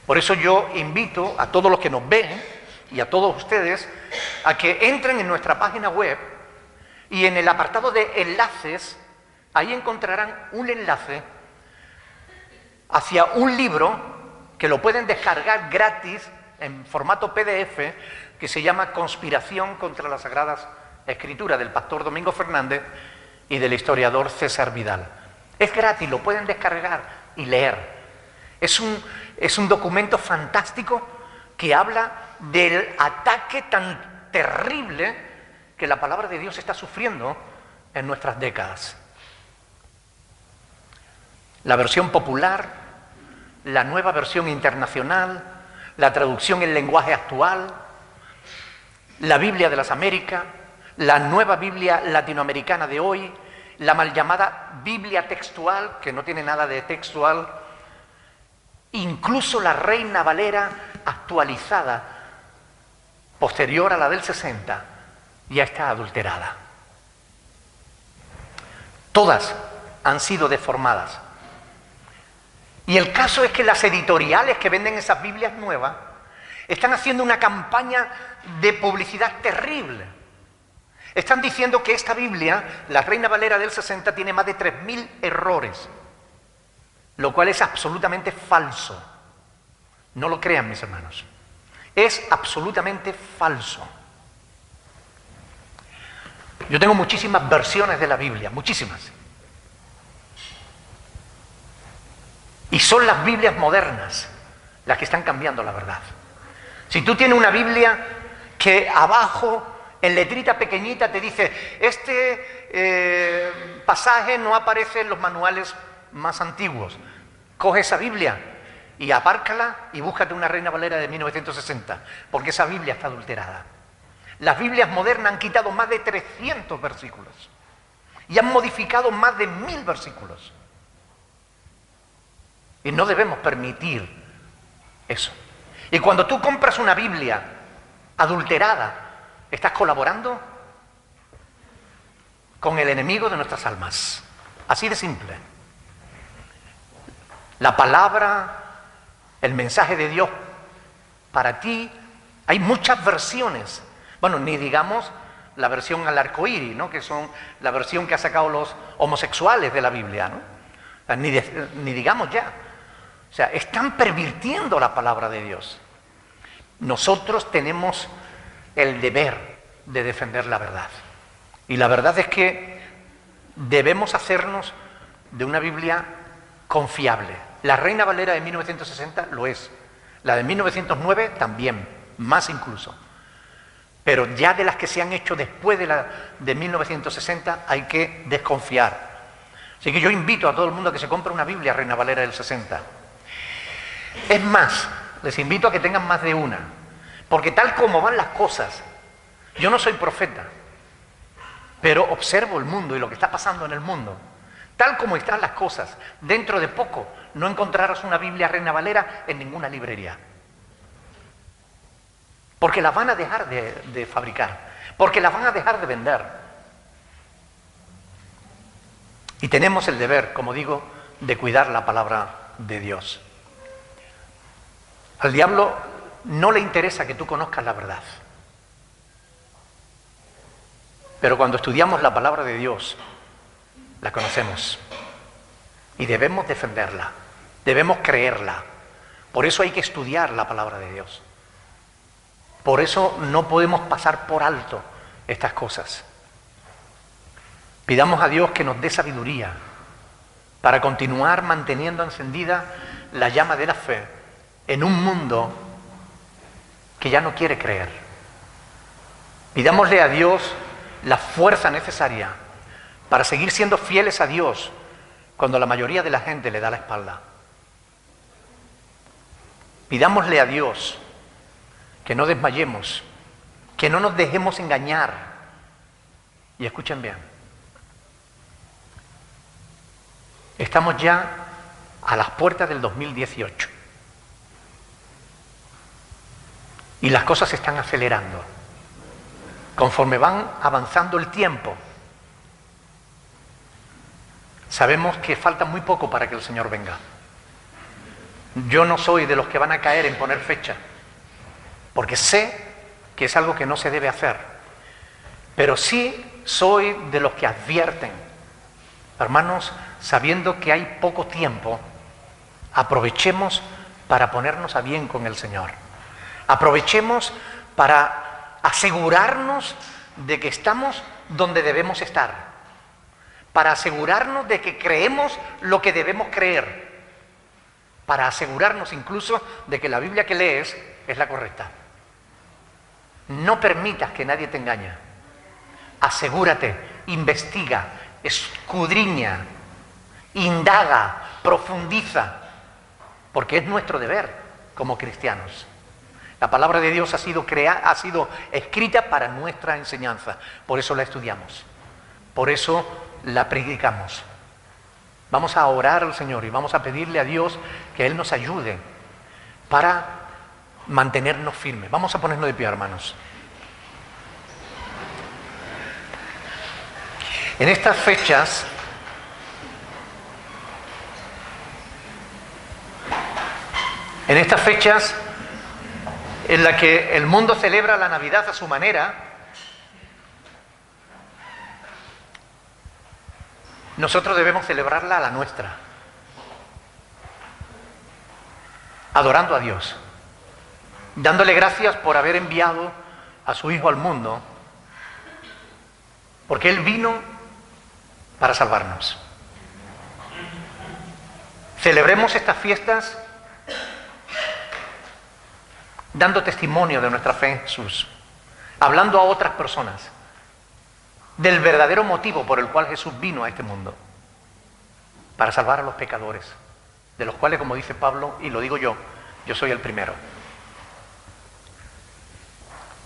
A: Por eso yo invito a todos los que nos ven y a todos ustedes a que entren en nuestra página web y en el apartado de enlaces, ahí encontrarán un enlace hacia un libro que lo pueden descargar gratis en formato PDF, que se llama Conspiración contra las Sagradas Escrituras, del pastor Domingo Fernández y del historiador César Vidal. Es gratis, lo pueden descargar y leer. Es un documento fantástico que habla del ataque tan terrible que la palabra de Dios está sufriendo en nuestras décadas. La versión popular, la nueva versión internacional, la traducción en lenguaje actual, la Biblia de las Américas, la nueva Biblia latinoamericana de hoy, la mal llamada Biblia textual, que no tiene nada de textual, incluso la Reina Valera actualizada, posterior a la del 60, ya está adulterada. Todas han sido deformadas. Y el caso es que las editoriales que venden esas Biblias nuevas están haciendo una campaña de publicidad terrible. Están diciendo que esta Biblia, la Reina Valera del 60, tiene más de 3.000 errores, lo cual es absolutamente falso. No lo crean, mis hermanos. Es absolutamente falso. Yo tengo muchísimas versiones de la Biblia, muchísimas. Y son las Biblias modernas las que están cambiando la verdad. Si tú tienes una Biblia que abajo, en letrita pequeñita, te dice, este pasaje no aparece en los manuales más antiguos, coge esa Biblia y apárcala y búscate una Reina Valera de 1960, porque esa Biblia está adulterada. Las Biblias modernas han quitado más de 300 versículos y han modificado más de 1000 versículos. Y no debemos permitir eso. Y cuando tú compras una Biblia adulterada, estás colaborando con el enemigo de nuestras almas. Así de simple. La palabra, el mensaje de Dios para ti, hay muchas versiones. Bueno, ni digamos la versión al arco iris, ¿no? Que son la versión que han sacado los homosexuales de la Biblia, ¿no? sea, ni digamos ya. O sea, están pervirtiendo la palabra de Dios. Nosotros tenemos el deber de defender la verdad. Y la verdad es que debemos hacernos de una Biblia confiable. La Reina Valera de 1960 lo es. La de 1909 también, más incluso. Pero ya de las que se han hecho después de 1960 hay que desconfiar. Así que yo invito a todo el mundo a que se compre una Biblia Reina Valera del 60. Es más, les invito a que tengan más de una. Porque tal como van las cosas, yo no soy profeta, pero observo el mundo y lo que está pasando en el mundo. Tal como están las cosas, dentro de poco no encontrarás una Biblia Reina Valera en ninguna librería. Porque la van a dejar de fabricar, porque la van a dejar de vender. Y tenemos el deber, como digo, de cuidar la palabra de Dios. Al diablo no le interesa que tú conozcas la verdad. Pero cuando estudiamos la palabra de Dios, la conocemos. Y debemos defenderla, debemos creerla. Por eso hay que estudiar la palabra de Dios. Por eso no podemos pasar por alto estas cosas. Pidamos a Dios que nos dé sabiduría para continuar manteniendo encendida la llama de la fe en un mundo que ya no quiere creer. Pidámosle a Dios la fuerza necesaria para seguir siendo fieles a Dios cuando la mayoría de la gente le da la espalda. Pidámosle a Dios que no desmayemos, que no nos dejemos engañar. Y escuchen bien, estamos ya a las puertas del 2018 y las cosas se están acelerando. Conforme van avanzando el tiempo, sabemos que falta muy poco para que el Señor venga. Yo no soy de los que van a caer en poner fecha, porque sé que es algo que no se debe hacer, pero sí soy de los que advierten, hermanos, sabiendo que hay poco tiempo, aprovechemos para ponernos a bien con el Señor. Aprovechemos para asegurarnos de que estamos donde debemos estar, para asegurarnos de que creemos lo que debemos creer, para asegurarnos incluso de que la Biblia que lees es la correcta. No permitas que nadie te engañe. Asegúrate, investiga, escudriña, indaga, profundiza, porque es nuestro deber como cristianos. La palabra de Dios ha sido escrita para nuestra enseñanza, por eso la estudiamos, por eso la predicamos. Vamos a orar al Señor y vamos a pedirle a Dios que Él nos ayude para mantenernos firmes. Vamos a ponernos de pie, hermanos. En estas fechas en la que el mundo celebra la Navidad a su manera, nosotros debemos celebrarla a la nuestra, adorando a Dios, dándole gracias por haber enviado a su Hijo al mundo, porque Él vino para salvarnos. Celebremos estas fiestas dando testimonio de nuestra fe en Jesús, hablando a otras personas del verdadero motivo por el cual Jesús vino a este mundo, para salvar a los pecadores, de los cuales, como dice Pablo, y lo digo yo soy el primero.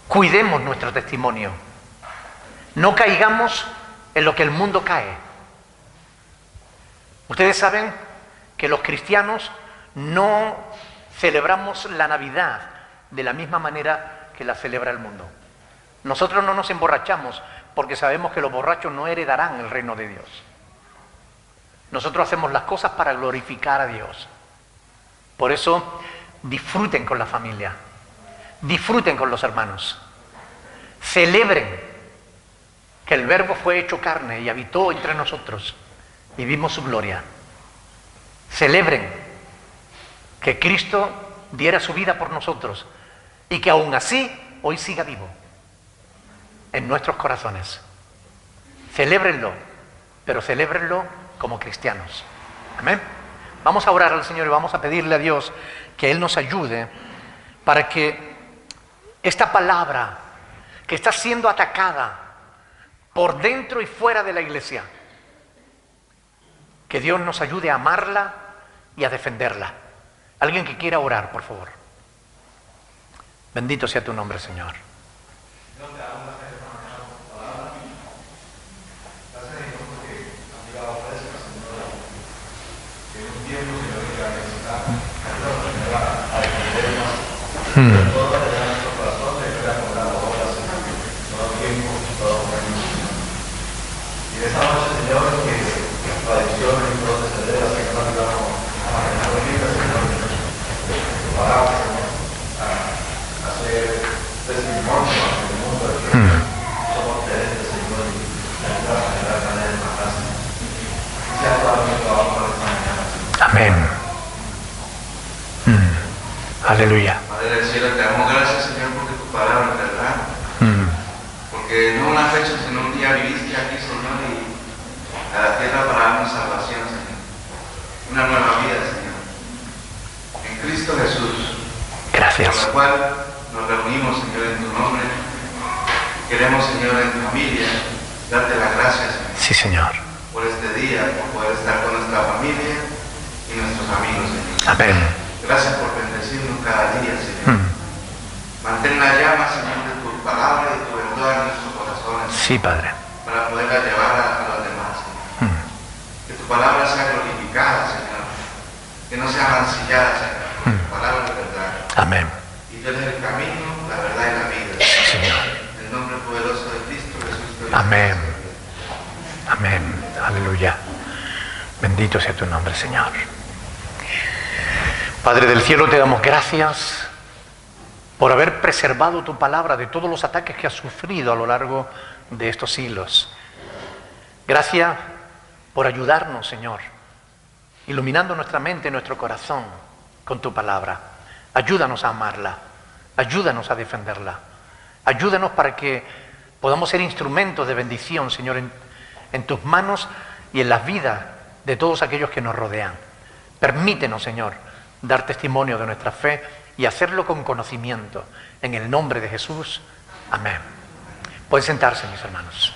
A: Cuidemos nuestro testimonio, no caigamos en lo que el mundo cae. Ustedes saben que los cristianos no celebramos la Navidad de la misma manera que la celebra el mundo. Nosotros no nos emborrachamos porque sabemos que los borrachos no heredarán el reino de Dios. Nosotros hacemos las cosas para glorificar a Dios. Por eso disfruten con la familia, disfruten con los hermanos, celebren que el Verbo fue hecho carne y habitó entre nosotros y vimos su gloria. celebren que Cristo diera su vida por nosotros y que aún así hoy siga vivo en nuestros corazones. Celébrenlo, pero celébrenlo como cristianos. Amén. Vamos a orar al Señor y vamos a pedirle a Dios que Él nos ayude para que esta palabra que está siendo atacada por dentro y fuera de la iglesia, que Dios nos ayude a amarla y a defenderla. Alguien que quiera orar, por favor. Bendito sea tu nombre, Señor. Amén. Aleluya.
C: Padre del cielo, te damos gracias, Señor, porque tu palabra es verdad. Porque no una fecha, sino un día viviste aquí, Señor, y a la tierra para darnos salvación, Señor. Una nueva vida, Señor. En Cristo Jesús.
A: Gracias.
C: Por la cual nos reunimos, Señor, en tu nombre. Queremos, Señor, en tu familia, darte las gracias, Señor.
A: Sí, Señor.
C: Por este día, por poder estar con nuestra familia y nuestros amigos, Señor.
A: Amén.
C: Gracias por bendecirnos cada día, Señor. Mantén la llama, Señor, de tu palabra y de tu verdad en nuestros corazones.
A: Sí, Padre.
C: Para poderla llevar a los demás, Señor. Que tu palabra sea glorificada, Señor. Que no sea mancillada, Señor. Porque tu palabra es verdad.
A: Amén.
C: Y tú eres el camino, la verdad y la vida.
A: Sí, Señor.
C: En el nombre poderoso de Cristo Jesús.
A: Amén. Amén. Aleluya. Bendito sea tu nombre, Señor. Padre del cielo, te damos gracias por haber preservado tu palabra de todos los ataques que has sufrido a lo largo de estos siglos. Gracias por ayudarnos, Señor, iluminando nuestra mente y nuestro corazón con tu palabra. Ayúdanos a amarla, ayúdanos a defenderla, ayúdanos para que podamos ser instrumentos de bendición, Señor, en tus manos y en las vidas de todos aquellos que nos rodean. Permítenos, Señor, dar testimonio de nuestra fe y hacerlo con conocimiento. En el nombre de Jesús. Amén. Pueden sentarse, mis hermanos.